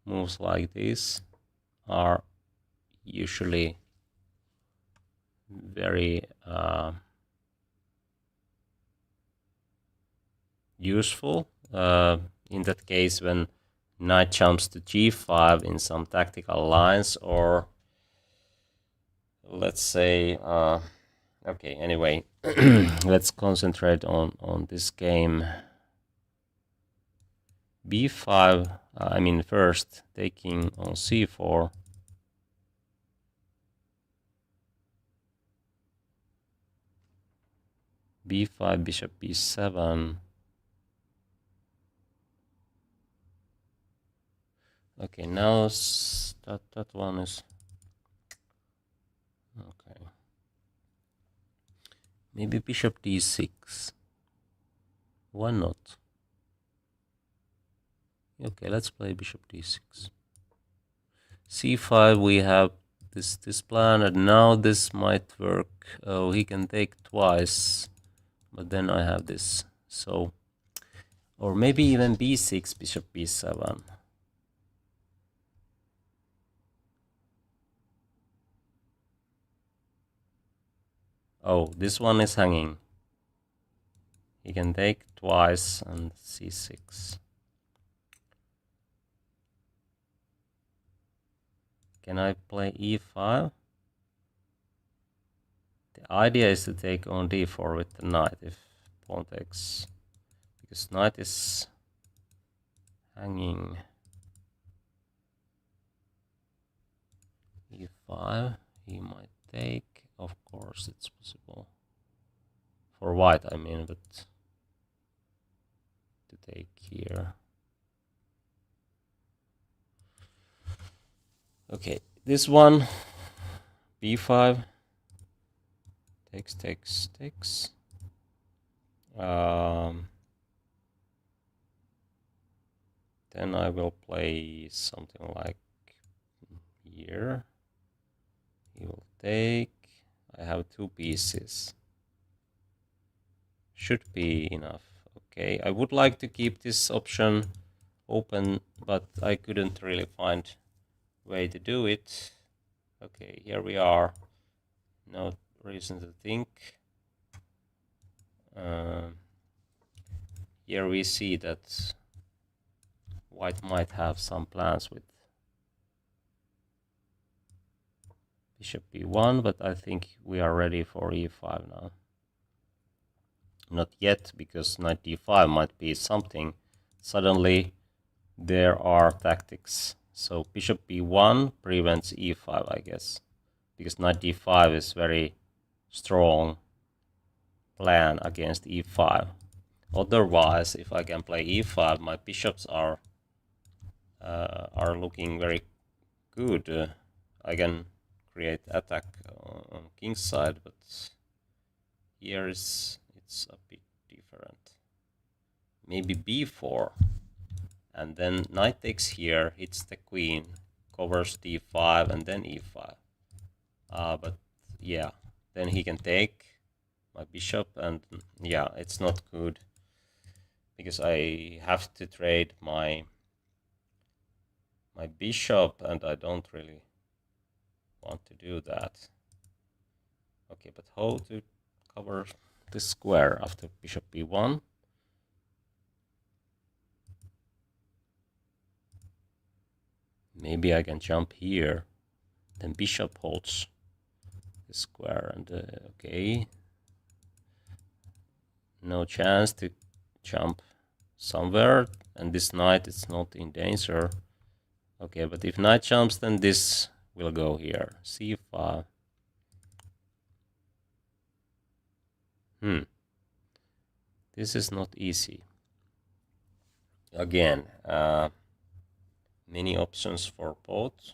Speaker 1: moves like this are usually very useful. In that case, when knight jumps to g5 in some tactical lines, or let's say, okay, anyway, let's concentrate on this game. b5, I mean, first taking on c4. b5, bishop b7. Okay, now that one is okay. Maybe bishop d6. Why not? Okay, let's play bishop d6. c5, we have this plan, and now this might work. Oh, he can take twice, but then I have this. So, or maybe even b6, bishop b7. Oh, this one is hanging. He can take twice and c6. Can I play e5? The idea is to take on d4 with the knight if pawn takes, because knight is hanging. e5, he might take. Of course, it's possible for white, I mean, but to take here. Okay, this one, b5, takes. Then I will play something like here. He will take. I have two pieces. Should be enough. Okay, I would like to keep this option open, but I couldn't really find a way to do it. Okay, here we are. No reason to think. Here we see that white might have some plans with bishop b1, but I think we are ready for e5 now. Not yet, because knight d5 might be something. Suddenly there are tactics. So bishop b1 prevents e5, I guess. because knight d5 is very strong plan against e5. Otherwise, if I can play e5, my bishops are looking very good. I can create attack on king's side, but here it's a bit different. Maybe b4, and then knight takes here, hits the queen, covers d5, and then e5. But yeah, then he can take my bishop, and yeah, it's not good because I have to trade my bishop, and I don't really want to do that. Okay, but how to cover this square after bishop b1? Maybe I can jump here, then bishop holds the square, and okay, no chance to jump somewhere, and this knight is not in danger. Okay, but if knight jumps, then this will go here, c5. This is not easy. Again, many options for both,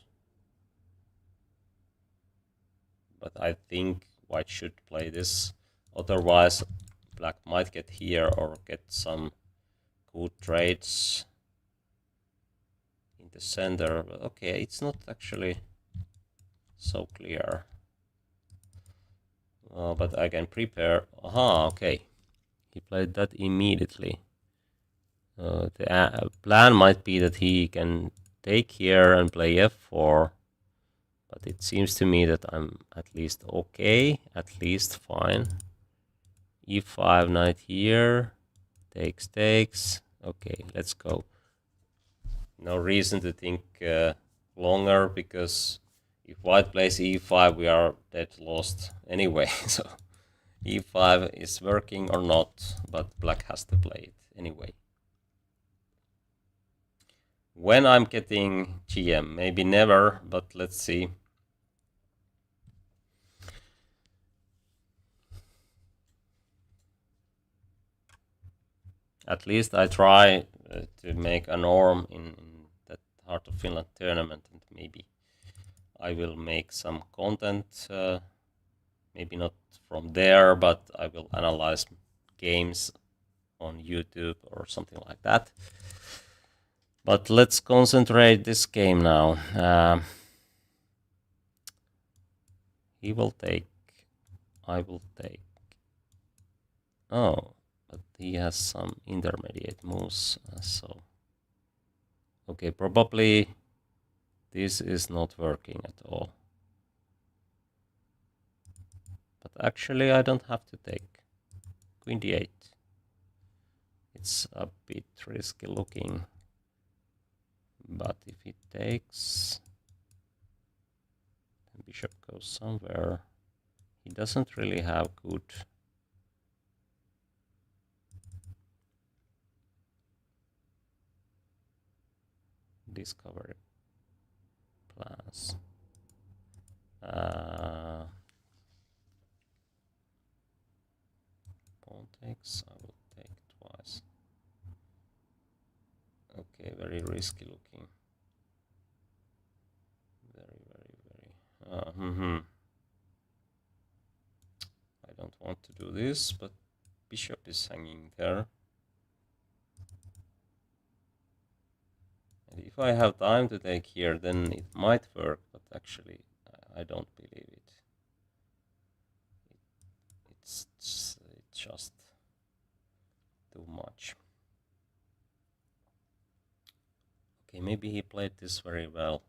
Speaker 1: but I think white should play this. Otherwise, black might get here or get some good trades in the center. But okay, it's not actually so clear. But I can prepare. Aha, okay. He played that immediately. The plan might be that he can take here and play f4, but it seems to me that I'm at least okay, at least fine. e5, knight here, takes. Okay, let's go. No reason to think longer, because if white plays e5, we are dead lost anyway. So e5 is working or not, but black has to play it anyway. When I'm getting GM, maybe never, but let's see. At least I try to make a norm in that Heart of Finland tournament, and maybe I will make some content, maybe not from there, but I will analyze games on YouTube or something like that. But let's concentrate this game now. He will take, I will take. Oh, but he has some intermediate moves, so okay, probably this is not working at all. But actually I don't have to take queen d8. It's a bit risky looking, but if he takes, then bishop goes somewhere. He doesn't really have good discovery plans. Pawn takes, I will take twice. Okay, very risky looking. Very. I don't want to do this, but bishop is hanging there. And if I have time to take here, then it might work, but actually I don't believe it. It's just too much. Okay, maybe he played this very well,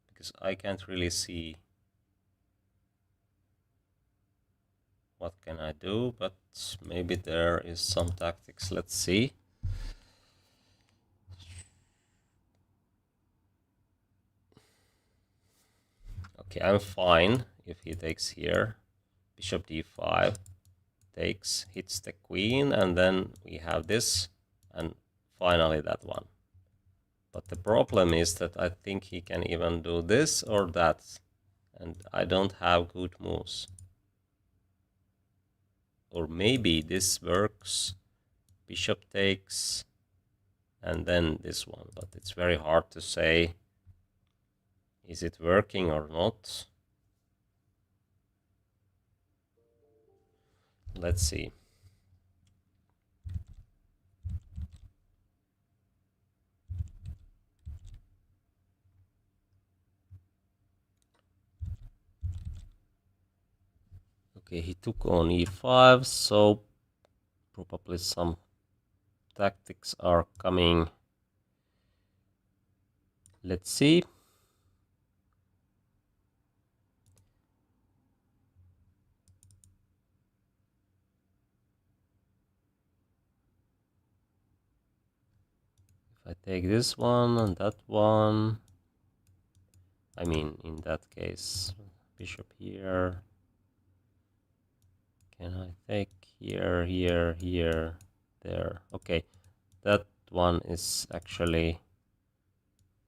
Speaker 1: because I can't really see what can I do, but maybe there is some tactics. Let's see. Okay, I'm fine if he takes here. Bishop d5 takes, hits the queen, and then we have this, and finally that one. But the problem is that I think he can even do this or that, and I don't have good moves. Or maybe this works, bishop takes, and then this one, but it's very hard to say, is it working or not? Let's see. Okay, he took on e5, so probably some tactics are coming. Let's see. If I take this one and that one, I mean, in that case, bishop here. Can I take here, here, here, there? Okay, that one is actually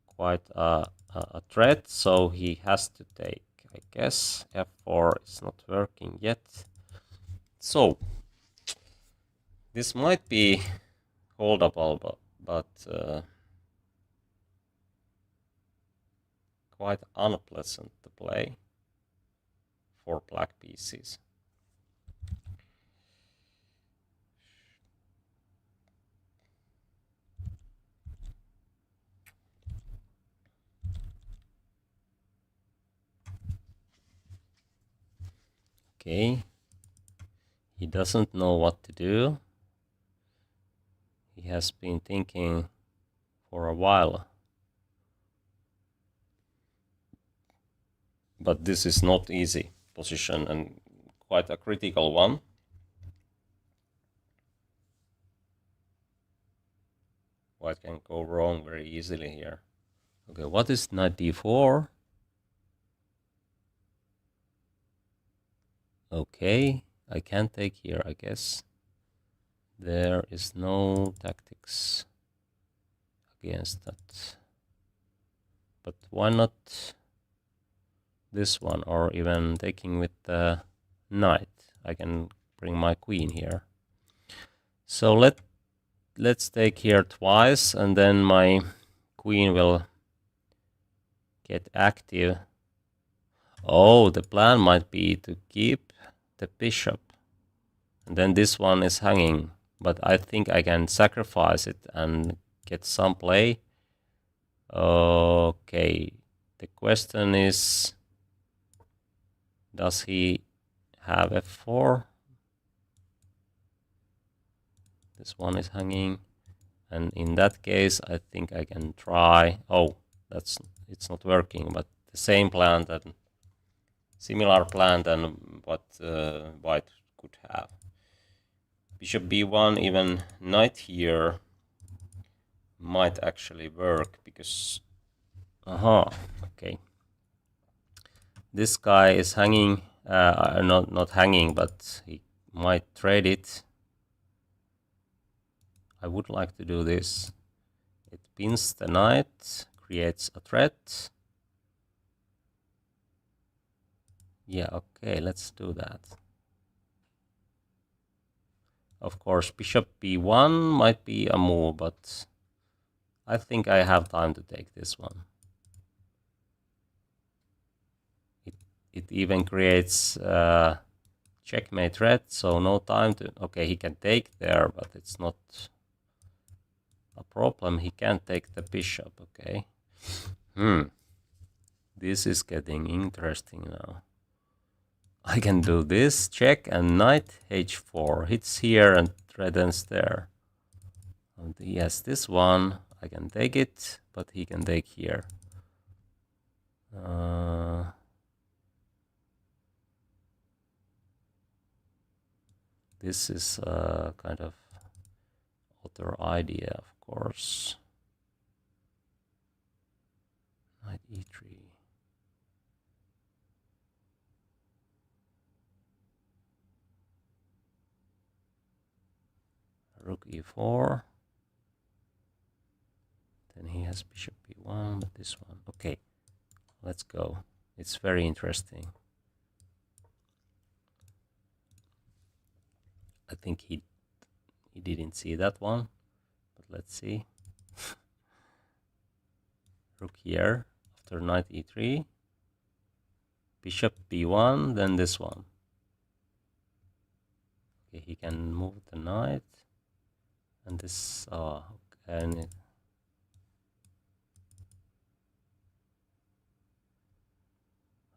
Speaker 1: quite a threat, so he has to take, I guess. F4 is not working yet. So, this might be holdable, but quite unpleasant to play for black pieces. Okay, he doesn't know what to do. He has been thinking for a while. But this is not easy position and quite a critical one. White can go wrong very easily here. Okay, what is knight d4? Okay, I can take here, I guess. There is no tactics against that. But why not this one, or even taking with the knight? I can bring my queen here. So let's take here twice, and then my queen will get active. Oh, the plan might be to keep the bishop, and then this one is hanging, but I think I can sacrifice it and get some play. Okay, the question is, does he have f4? This one is hanging, and in that case I think I can try. Oh, it's not working, but the same plan, that similar plan than what white could have. Bishop b1, even knight here might actually work, because okay, this guy is hanging, not hanging, but he might trade it. I would like to do this. It pins the knight, creates a threat. Yeah, okay, let's do that. Of course, bishop b1 might be a move, but I think I have time to take this one. It even creates checkmate threat, so no time to... Okay, he can take there, but it's not a problem. He can't take the bishop, okay. This is getting interesting now. I can do this, check, and knight h4 hits here and threatens there. And he has this one. I can take it, but he can take here. This is a kind of other idea, of course. Knight e3. Rook e4. Then he has bishop b1, but this one. Okay, let's go. It's very interesting. I think he didn't see that one, but let's see. Rook here after knight e3, bishop b1, then this one. Okay, he can move the knight, and this and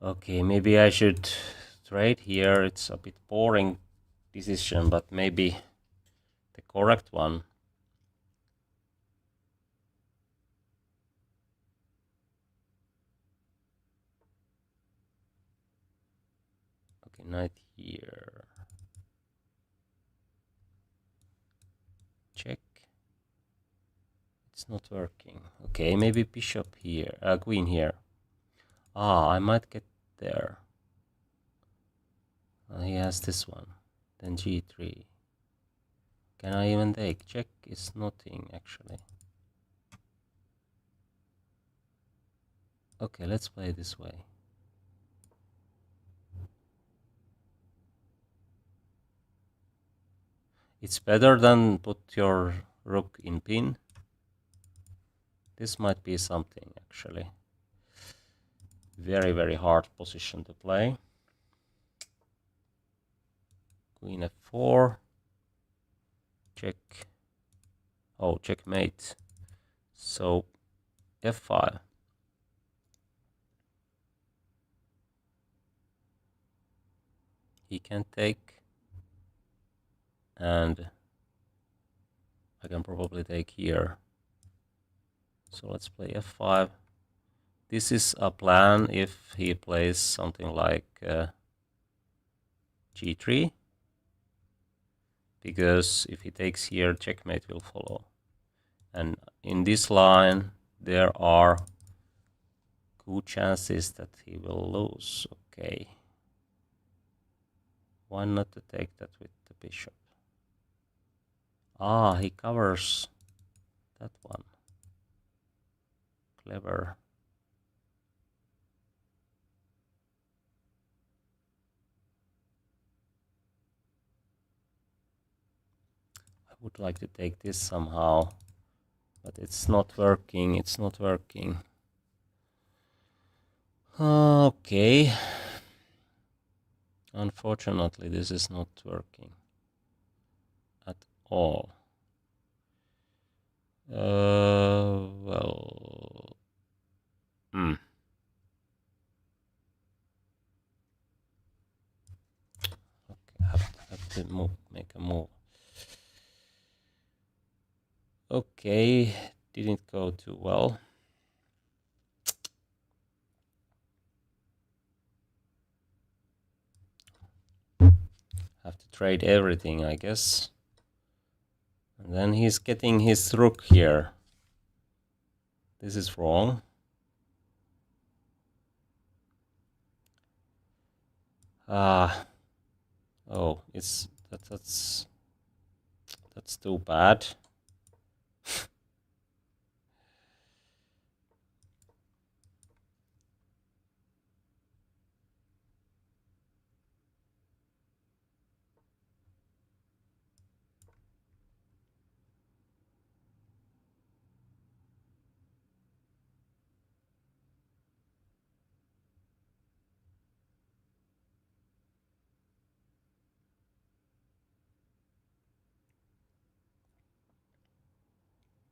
Speaker 1: okay, maybe I should trade here. It's a bit boring decision, but maybe the correct one. Okay, knight here. Check. It's not working. Okay, maybe bishop here, queen here. I might get there. He has this one. Then g3. Can I even take? Check is nothing actually. Okay, let's play this way. It's better than put your rook in pin. This might be something actually. Very, very hard position to play. Queen f4. Check. Oh, checkmate. So f5. He can take, and I can probably take here. So let's play f5. This is a plan if he plays something like g3, because if he takes here, checkmate will follow. And in this line, there are good chances that he will lose. Okay. Why not to take that with the bishop? He covers that one. Clever. I would like to take this somehow, but it's not working. It's not working. Okay. Unfortunately, this is not working at all. Well. Okay, have to move, make a move. Okay, didn't go too well. Have to trade everything, I guess. And then he's getting his rook here. This is wrong. Oh, that's too bad.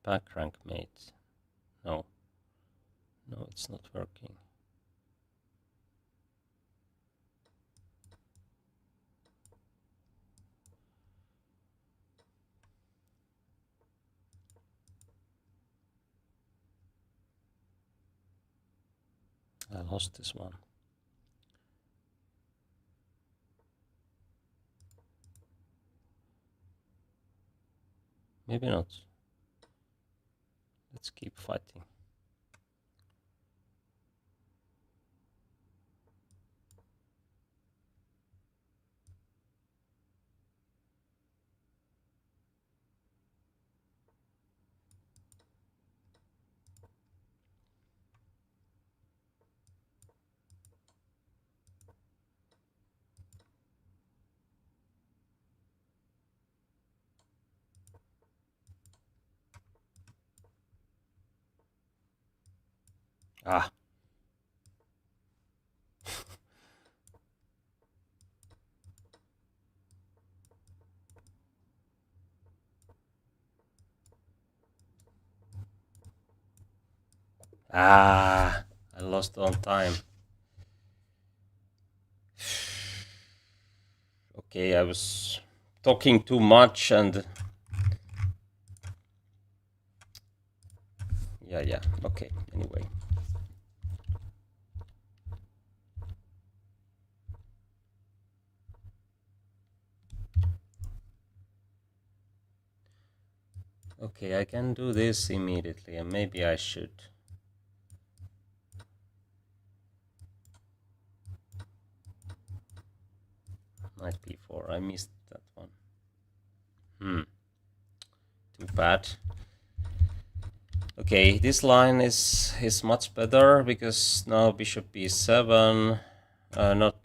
Speaker 1: Back rank mate. No, it's not working. I lost this one. Maybe not. Let's keep fighting. Ah. Ah, I lost on time. Okay, I was talking too much and yeah, okay, anyway. Okay, I can do this immediately, and maybe I should. Knight b4, I missed that one. Too bad. Okay, this line is much better because now bishop b7, not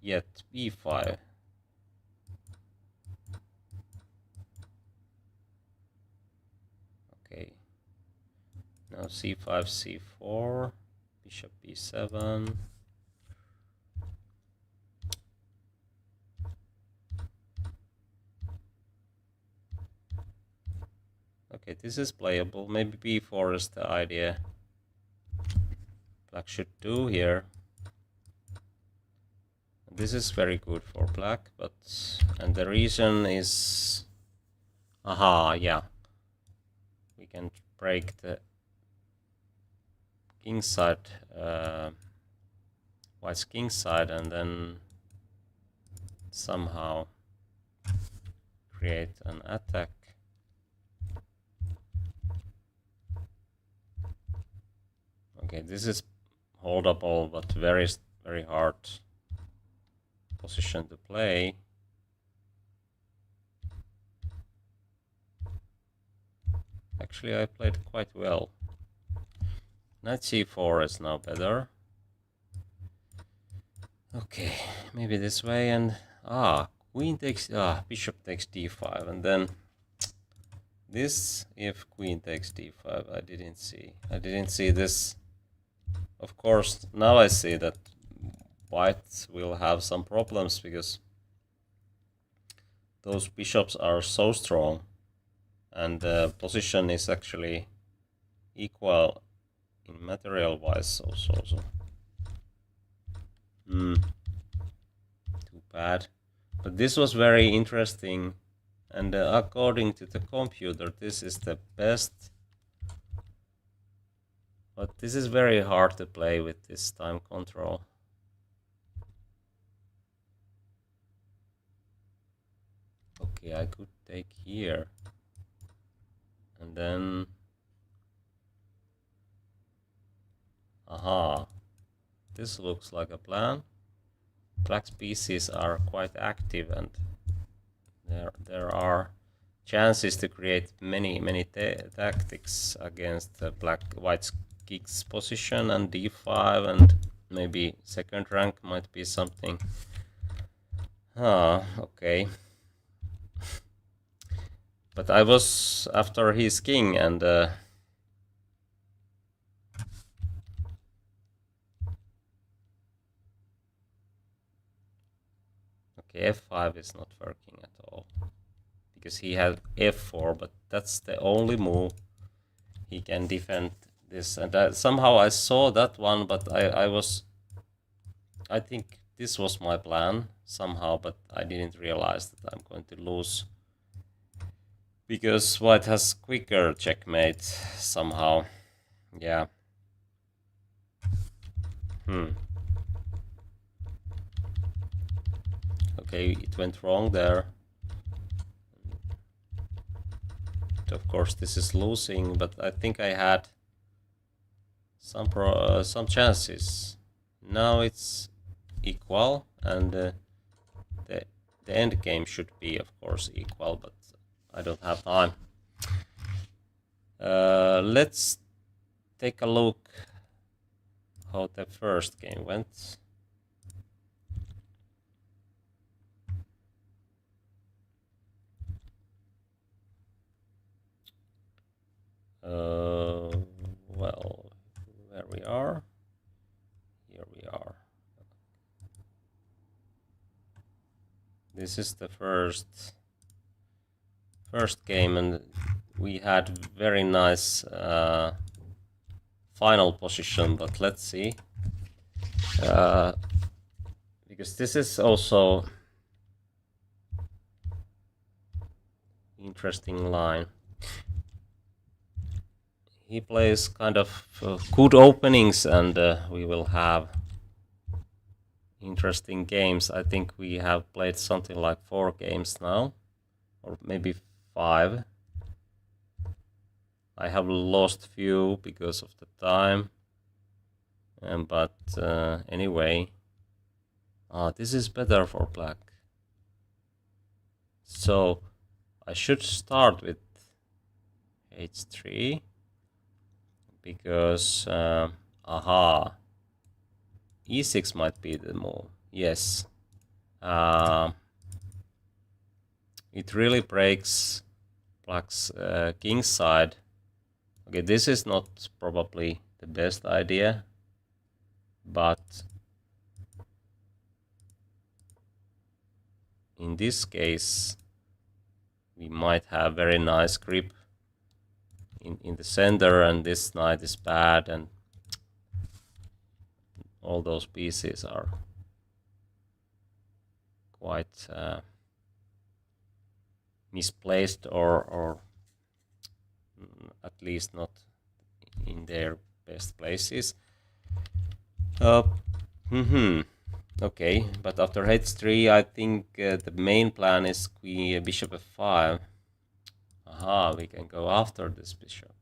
Speaker 1: yet b5. Okay, now c5, c4, bishop b7. Okay, this is playable. Maybe b4 is the idea. Black should do here. This is very good for black, but and the reason is, aha, yeah, we can break the king side, white's king side, and then somehow create an attack. Okay, this is holdable, but very hard position to play. Actually, I played quite well. Knight c4 is now better. Okay, maybe this way, and queen takes, bishop takes d5, and then this, if queen takes d5, I didn't see this. Of course, now I see that white will have some problems because those bishops are so strong, and the position is actually equal in material wise also. Too bad. But this was very interesting, and according to the computer, this is the best. But this is very hard to play with this time control. Okay, I could take here. And then... aha. This looks like a plan. Black's pieces are quite active, and there are chances to create many tactics against white's king's position and d5, and maybe second rank might be something. Okay. But I was after his king, and okay, f5 is not working at all because he had f4, but that's the only move he can defend this. And somehow I saw that one, but I think this was my plan somehow, but I didn't realize that I'm going to lose because white has quicker checkmate somehow. Yeah. Okay, it went wrong there. Of course, this is losing, but I think I had some chances. Now it's equal, and the end game should be, of course, equal, but I don't have time. Let's take a look how the first game went. Well, where we are. Here we are. This is the first game, and we had very nice final position, but let's see. Because this is also interesting line. He plays kind of good openings, and we will have interesting games. I think we have played something like 4 games now, or maybe 5. I have lost few because of the time, but anyway, this is better for black. So I should start with h3 because e6 might be the move. Yes, it really breaks black's king side. Okay, this is not probably the best idea, but in this case we might have very nice grip in the center, and this knight is bad, and all those pieces are quite misplaced, or at least not in their best places. Okay, but after h3, I think the main plan is bishop f5. We can go after this bishop.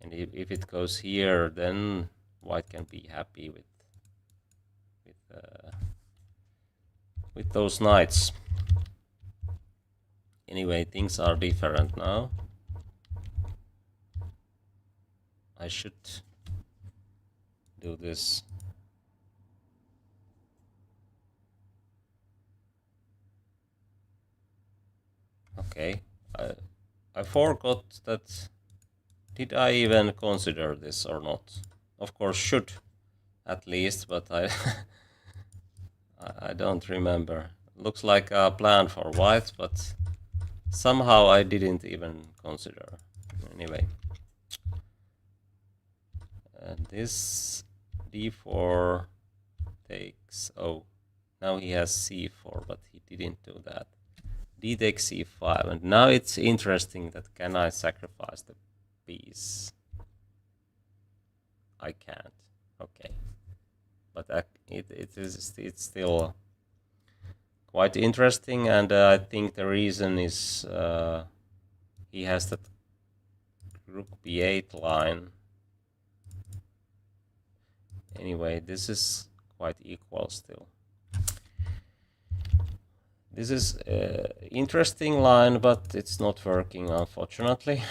Speaker 1: And if it goes here, then white can be happy with those knights. Anyway, things are different now. I should do this. Okay, I forgot that. Did I even consider this or not? Of course, should at least, but I I don't remember. Looks like a plan for white, but somehow I didn't even consider. Anyway, this d4 takes. Oh, now he has c4, but he didn't do that. D takes c5, and now it's interesting that can I sacrifice the piece? I can't. Okay, but it's still quite interesting, and I think the reason is he has that rook b8 line. Anyway, this is quite equal still. This is an interesting line, but it's not working, unfortunately.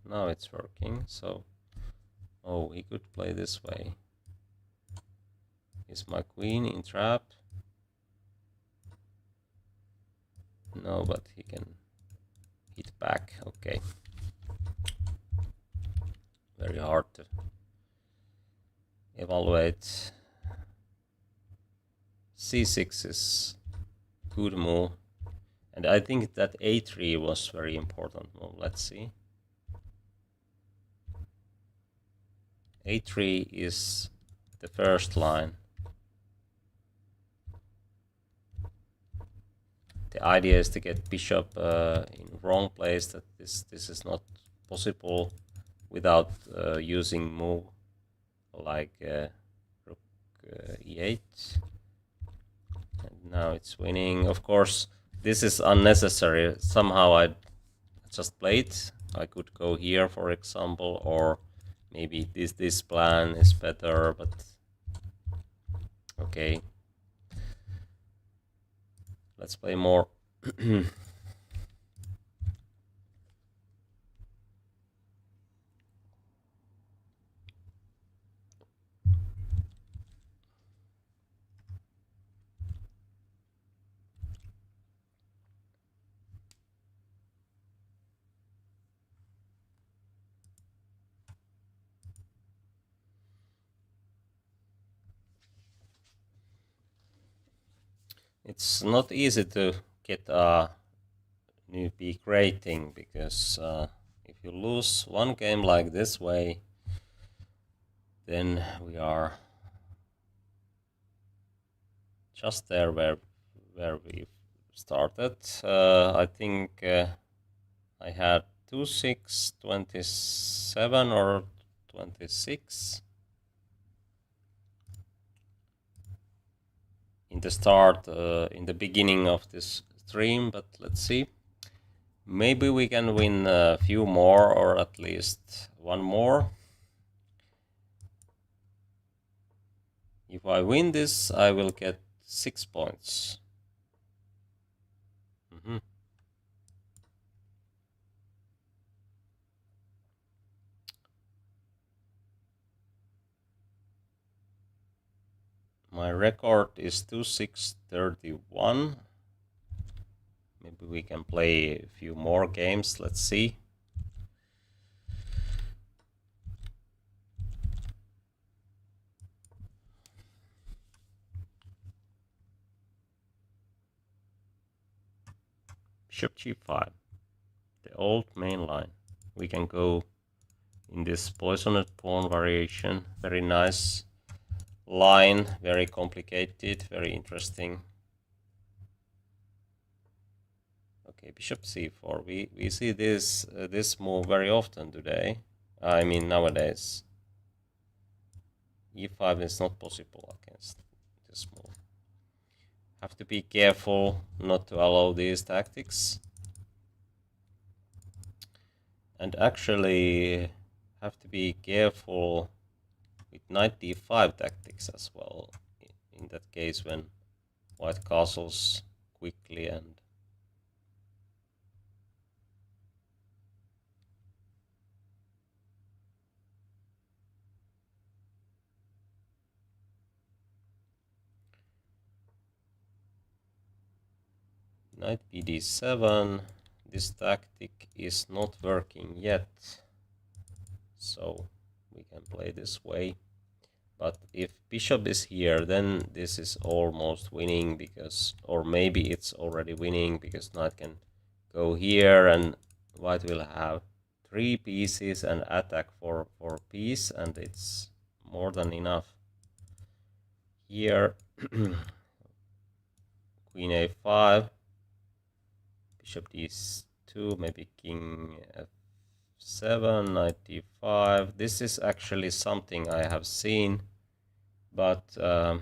Speaker 1: Now it's working, so... Oh, he could play this way. Is my queen in trap? No, but he can hit back. Okay. Very hard to evaluate. c6 is good move, and I think that a3 was very important move. Let's see. a3 is the first line. The idea is to get bishop in wrong place. That this is not possible without using move like rook e8. And now it's winning. Of course, this is unnecessary. Somehow I just played. I could go here, for example, or maybe this plan is better, but okay. Let's play more. It's not easy to get a new peak rating, because if you lose one game like this way, then we are just there where we started. I think I had 2-6, 27 or 26 in the start, in the beginning of this stream, but let's see. Maybe we can win a few more, or at least one more. If I win this, I will get 6 points. My record is 2-6-31. Maybe we can play a few more games. Let's see. Bishop g5, the old main line. We can go in this poisoned pawn variation. Very nice line, very complicated, very interesting. Okay, bishop c4. We see this move very often today. I mean nowadays. e5 is not possible against this move. Have to be careful not to allow these tactics. And actually have to be careful with knight d5 tactics as well. In that case, when white castles quickly and knight bd7. This tactic is not working yet, so we can play this way. But if bishop is here, then this is almost winning, because, or maybe it's already winning, because knight can go here and white will have 3 pieces and attack for piece, and it's more than enough. Here queen a5, bishop d2, maybe king f7, knight d5. This is actually something I have seen, but of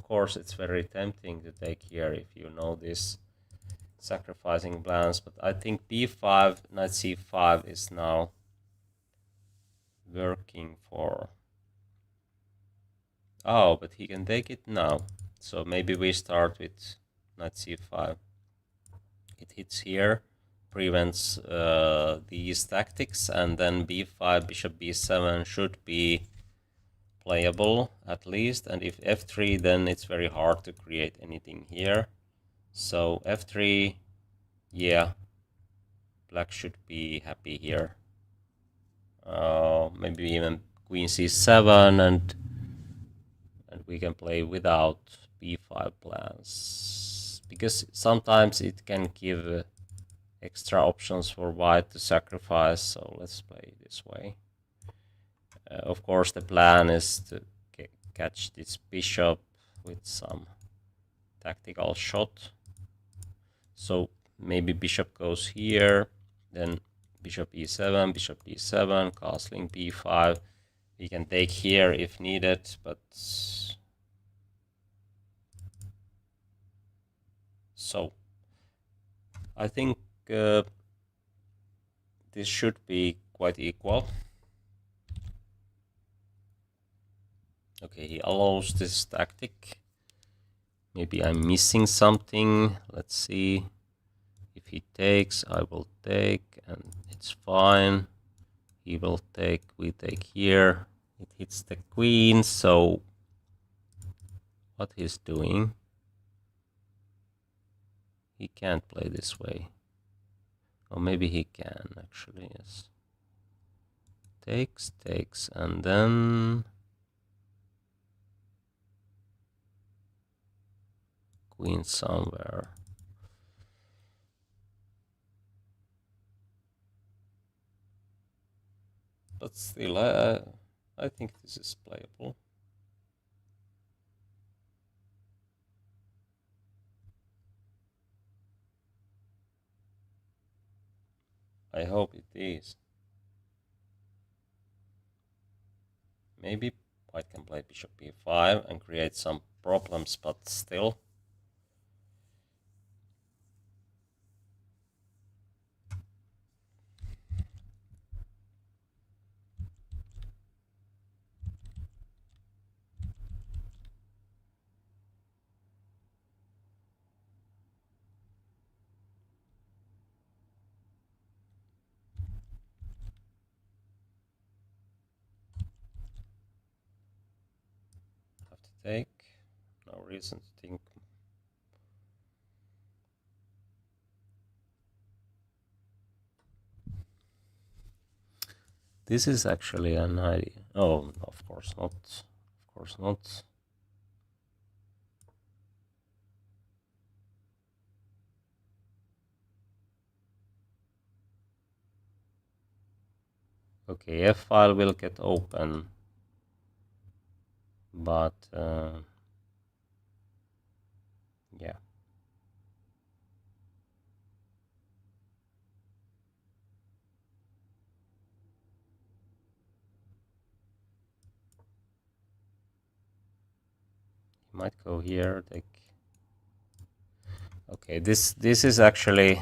Speaker 1: course it's very tempting to take here if you know this sacrificing plans, but I think b5, knight c5 is now working for... Oh, but he can take it now. So maybe we start with knight c5. It hits here, prevents these tactics, and then b5, bishop b7 should be playable at least. And if f3, then it's very hard to create anything here. So f3, yeah, black should be happy here. Maybe even queen c7, and we can play without b5 plans, because sometimes it can give extra options for white to sacrifice. So let's play this way. Of course, the plan is to catch this bishop with some tactical shot. So maybe bishop goes here, then bishop e7, bishop d7, castling b5. We can take here if needed, but so I think this should be quite equal. Okay, he allows this tactic. Maybe I'm missing something. Let's see. If he takes, I will take, and it's fine. He will take, we take here. It hits the queen, so what he's doing, he can't play this way. Or maybe he can, actually, yes. takes, and then queen somewhere. But still, I think this is playable. I hope it is. Maybe white can play bishop e5 and create some problems, but still. Have to take. No reason to think. This is actually an idea. Oh, of course not. Of course not. Okay, F file will get open, but yeah. Might go here, take. Okay, this is actually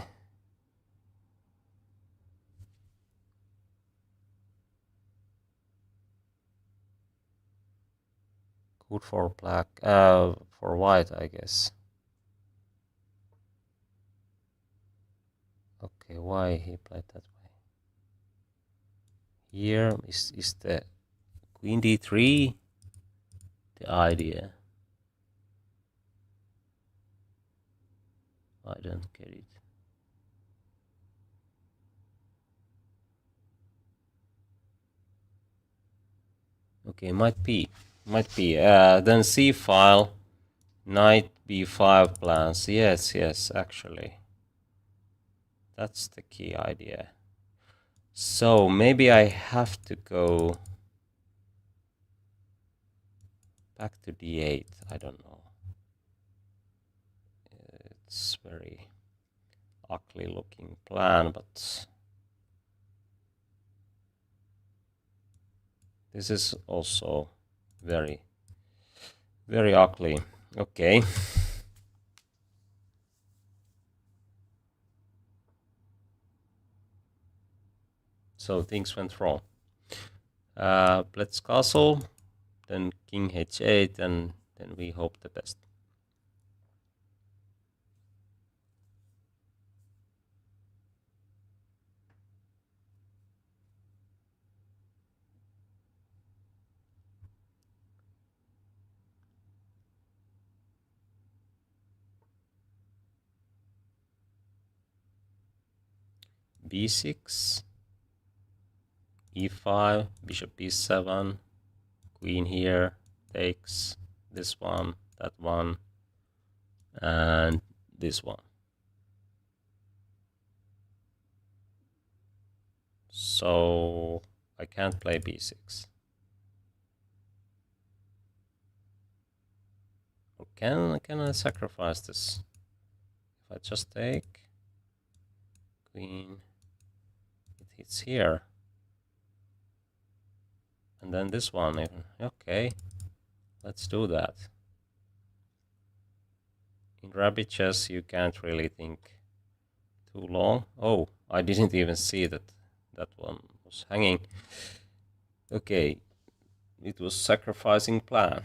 Speaker 1: good for black, for white, I guess. Okay, why he played that way? Here is the queen d3 the idea. I don't get it. Okay, might be. Then c file, knight b5 plans. Yes, actually. That's the key idea. So maybe I have to go back to d8. I don't know. It's very ugly looking plan, but this is also very ugly. Okay. So things went wrong. Let's castle, then king h8, and then we hope the best. b6, e5, bishop b7, queen here, takes this one, that one, and this one. So I can't play b6. Or can I sacrifice this? If I just take queen, it hits here. And then this one, okay, let's do that. In rabbit chess, you can't really think too long. Oh, I didn't even see that that one was hanging. Okay, it was sacrificing plan.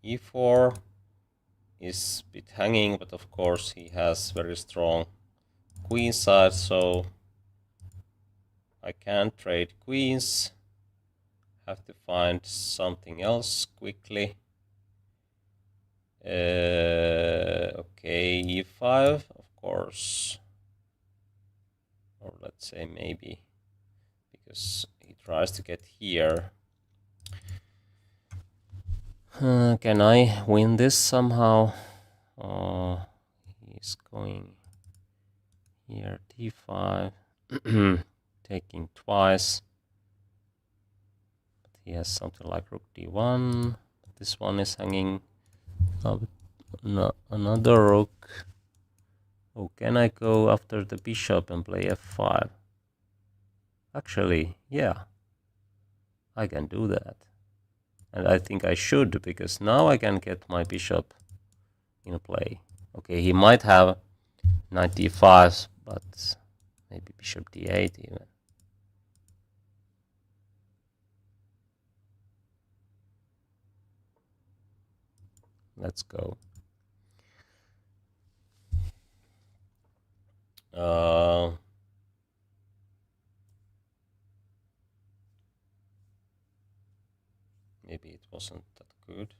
Speaker 1: e4 is a bit hanging, but of course he has very strong queen side, so I can't trade queens. Have to find something else quickly. Okay, e5, of course. or let's say maybe, because he tries to get here. Can I win this somehow? He's going here, d5, taking twice. But he has something like rook d1. This one is hanging up. No, another rook. Oh, can I go after the bishop and play f5? Actually, yeah, I can do that. And I think I should, because now I can get my bishop in play. Okay, he might have knight d5, but maybe bishop d8 even. Let's go. Maybe it wasn't that good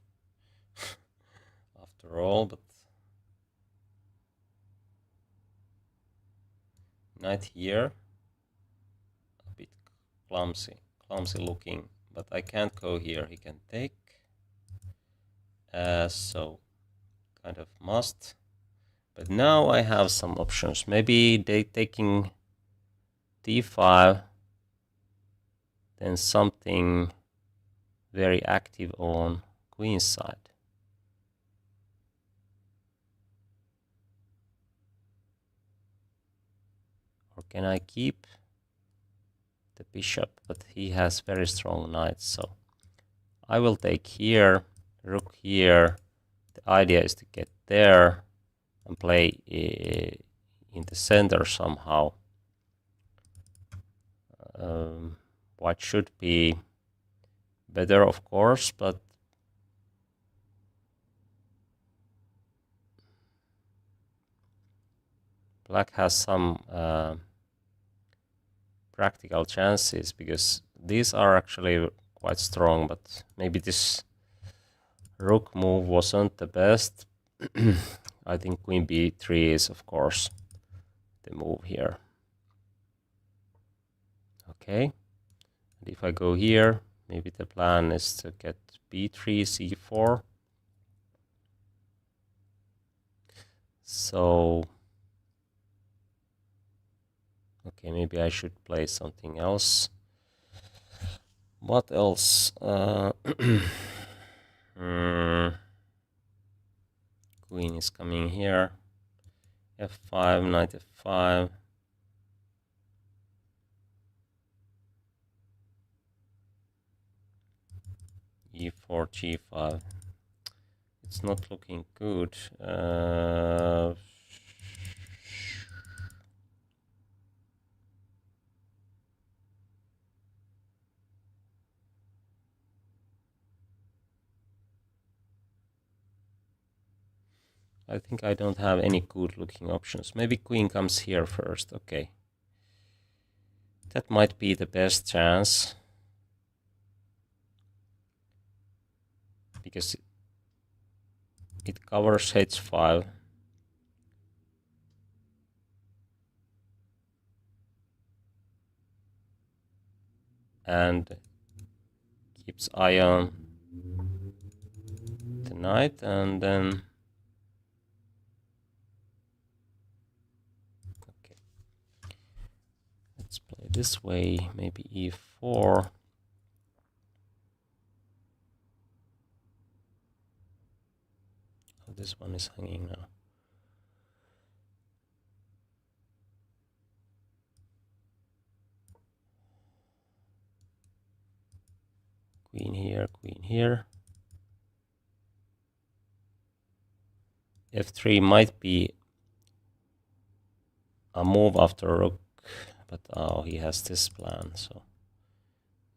Speaker 1: after all, but knight here, a bit clumsy looking, but I can't go here. He can take, so kind of must. But now I have some options. Maybe they taking d5, then something very active on queen's side. Or can I keep the bishop? But he has very strong knights, so I will take here, rook here. The idea is to get there and play in the center somehow. White should be better, of course, but black has some practical chances, because these are actually quite strong, but maybe this rook move wasn't the best. I think queen b3 is, of course, the move here. Okay, and if I go here, maybe the plan is to get b3, c4. So, okay, maybe I should play something else. What else? Queen is coming here. f5, knight f5. e4, g5. It's not looking good. I think I don't have any good looking options. Maybe queen comes here first. Okay. That might be the best chance, because it covers h5. And keeps eye on the knight, and then okay, let's play this way, maybe e4. Oh, this one is hanging now. Queen here, queen here. f3 might be a move after rook, but oh, he has this plan, so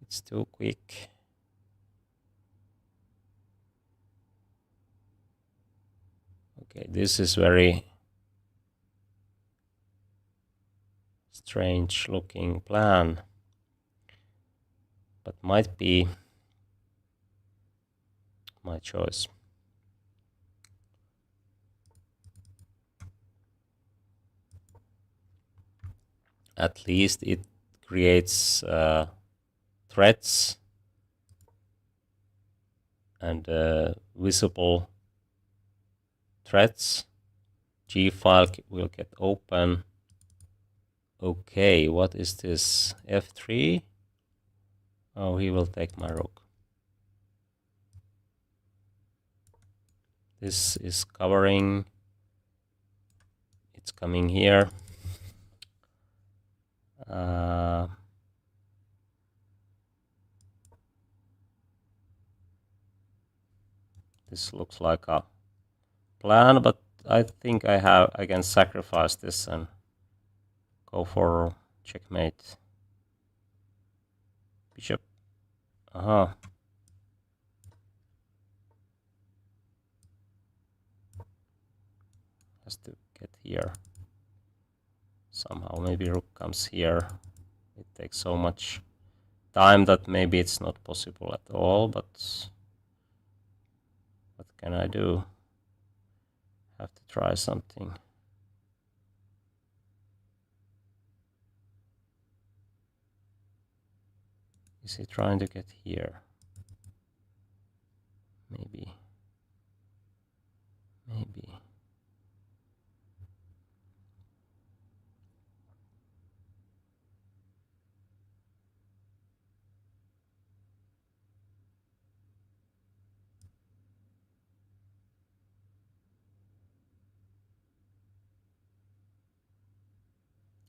Speaker 1: it's too quick. Okay, this is very strange looking plan, but might be my choice. At least it creates threads and visible threads. G file will get open. Okay, what is this? F3? Oh, he will take my rook. This is covering. It's coming here. This looks like a plan, but I think I can sacrifice this and go for checkmate. Bishop. Has to get here somehow. Maybe rook comes here. It takes so much time that maybe it's not possible at all, but what can I do? Have to try something. Is he trying to get here? Maybe.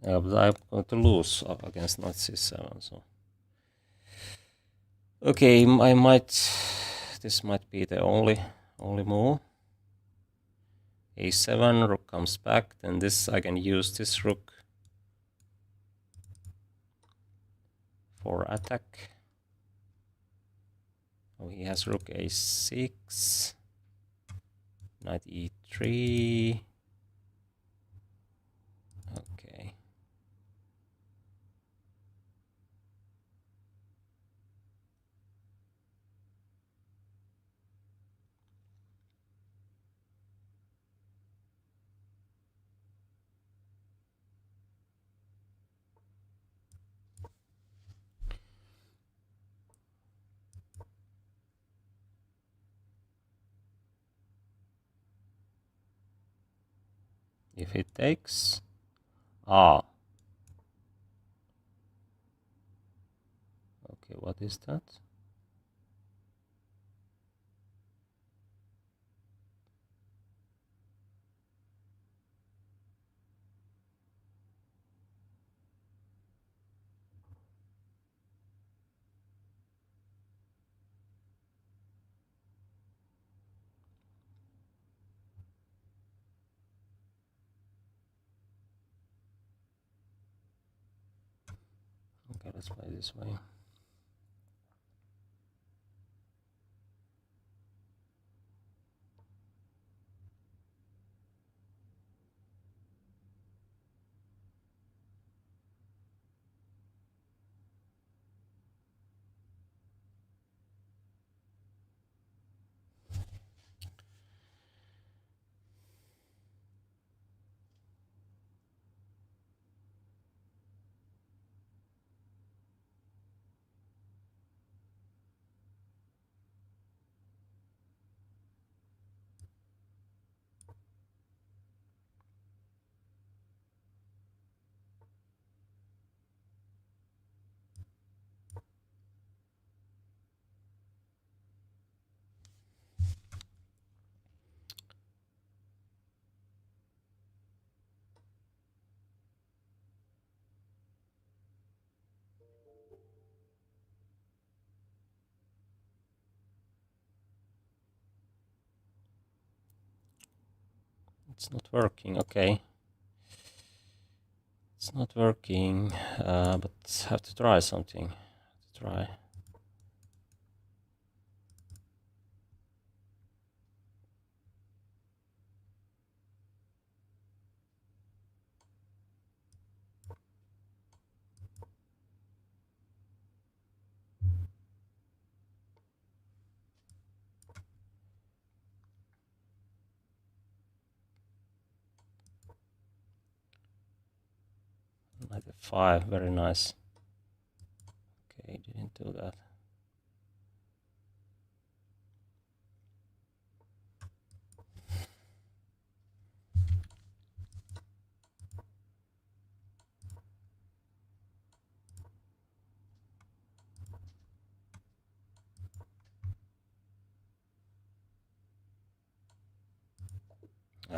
Speaker 1: But I'm going to lose against knight c7. So okay, I might. This might be the only move. A7, rook comes back. Then this I can use this rook for attack. Oh, he has rook a6, knight e3. Okay. If it takes, okay, what is that? Okay, let's play this way. It's not working. Okay. It's not working, but have to try something. Try. Knight f5, very nice. Okay, didn't do that.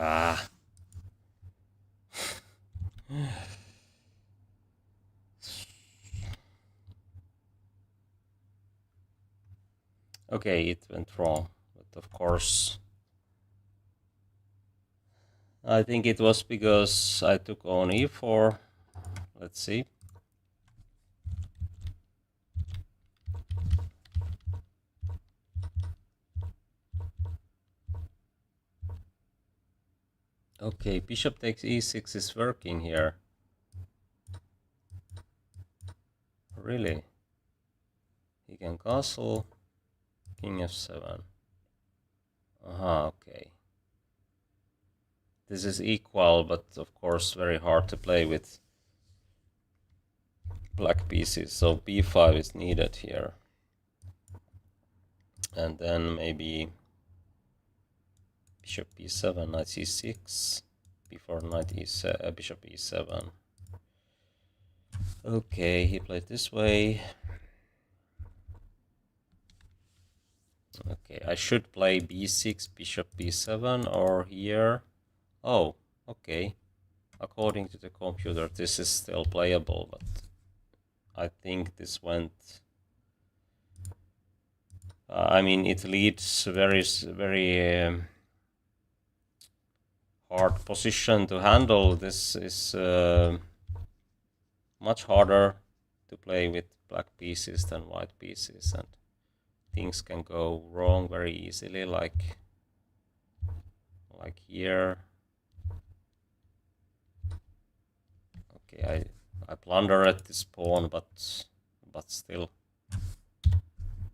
Speaker 1: Ah. Okay, it went wrong, but of course, I think it was because I took on e4. Let's see. Okay, bishop takes e6 is working here. Really? He can castle, king f7. Okay. This is equal, but of course very hard to play with black pieces, so b5 is needed here. And then maybe bishop e7, knight c6, before knight e7, bishop e7. Okay, he played this way. Okay, I should play b6, bishop b7, or here. Oh, okay. According to the computer, this is still playable, but I think this went... I mean, it leads very hard position to handle. This is much harder to play with black pieces than white pieces, and things can go wrong very easily, like here. Okay, I blunder at this pawn, but still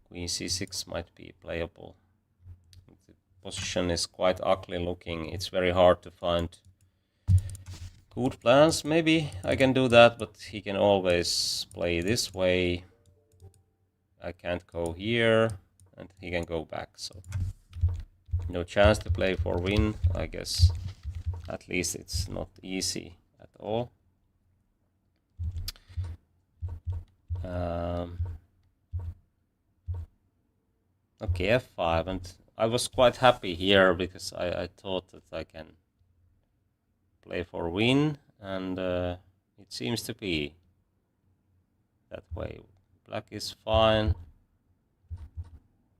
Speaker 1: queen c6 might be playable. The position is quite ugly looking. It's very hard to find good plans. Maybe I can do that, but he can always play this way. I can't go here, and he can go back, so no chance to play for win, I guess. At least it's not easy at all. Okay, f5, and I was quite happy here because I thought that I can play for win, and it seems to be that way. Black is fine,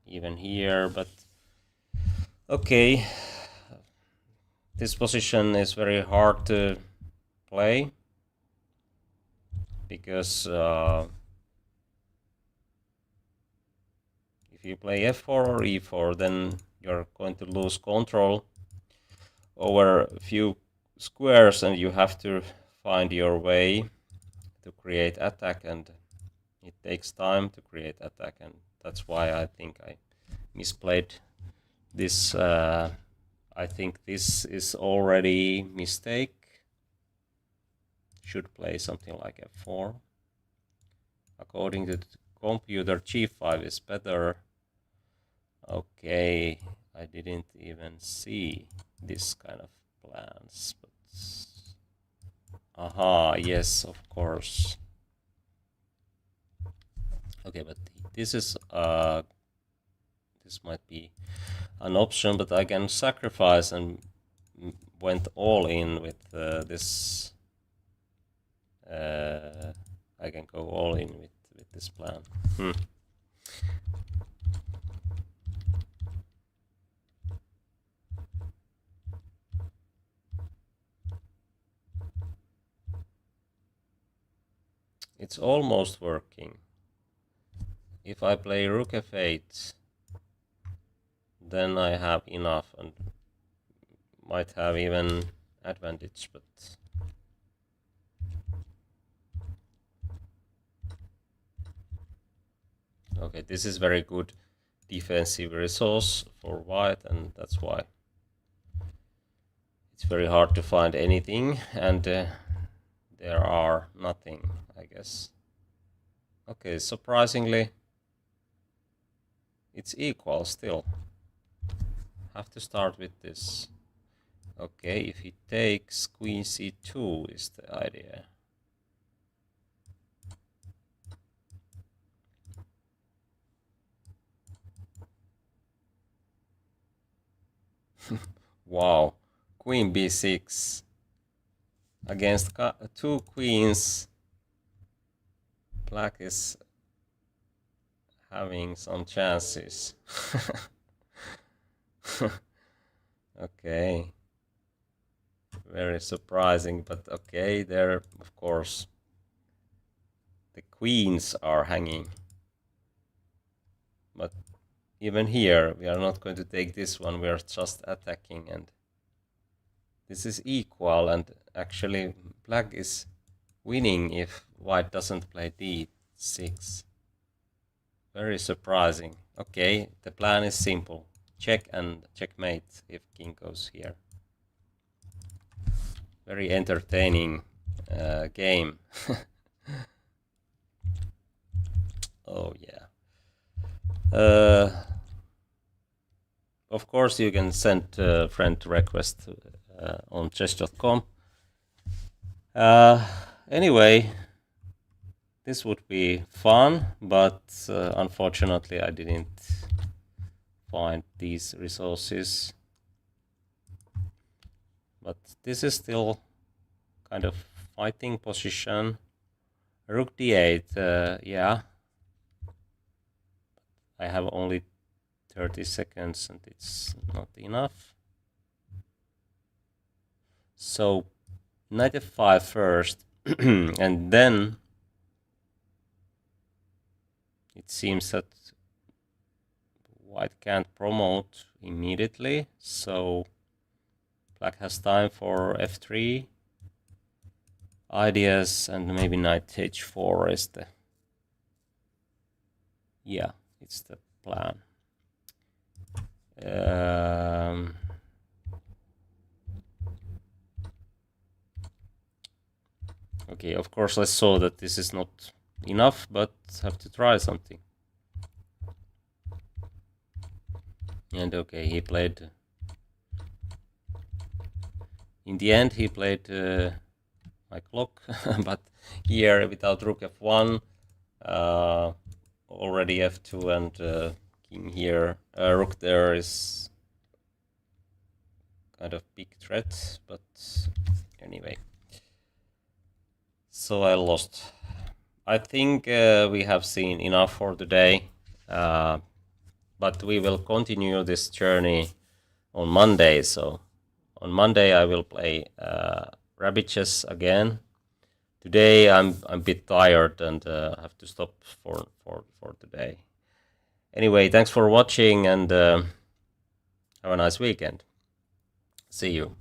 Speaker 1: even here, but okay. This position is very hard to play because if you play f4 or e4, then you're going to lose control over a few squares, and you have to find your way to create attack, and it takes time to create attack, and that's why I think I misplayed this. I think this is already mistake. Should play something like f4. According to the computer, g5 is better. Okay, I didn't even see this kind of plans, but yes, of course. Okay, but this is this might be an option, but I can sacrifice and went all in with this. I can go all in with this plan. It's almost working. If I play rook f8, then I have enough and might have even advantage, but okay, this is very good defensive resource for white, and that's why it's very hard to find anything, and there there are nothing, I guess. Okay, surprisingly, it's equal still. Have to start with this. Okay, if he takes queen c2 is the idea. Wow, queen b6 against two queens. Black is having some chances. Okay, very surprising, but okay, there, of course, the queens are hanging. But even here, we are not going to take this one, we are just attacking, and this is equal, and actually black is winning if white doesn't play d6. Very surprising. Okay, the plan is simple. Check and checkmate if king goes here. Very entertaining game. Oh yeah. Of course, you can send a friend request on chess.com. Anyway, this would be fun, but unfortunately I didn't find these resources. But this is still kind of fighting position. Rook d8, yeah. I have only 30 seconds and it's not enough. So knight f5 first, and then it seems that white can't promote immediately, so black has time for f3 ideas, and maybe knight h4 is the, yeah, it's the plan. Okay, of course I saw that this is not enough, but have to try something. And okay, he played, in the end he played my clock, but here without rook f1, already f2 and king here, rook there is kind of big threat, but anyway. So I lost. I think we have seen enough for today, but we will continue this journey on Monday. So on Monday I will play rabbit chess again. Today I'm a bit tired and have to stop for today. Anyway, thanks for watching and have a nice weekend. See you.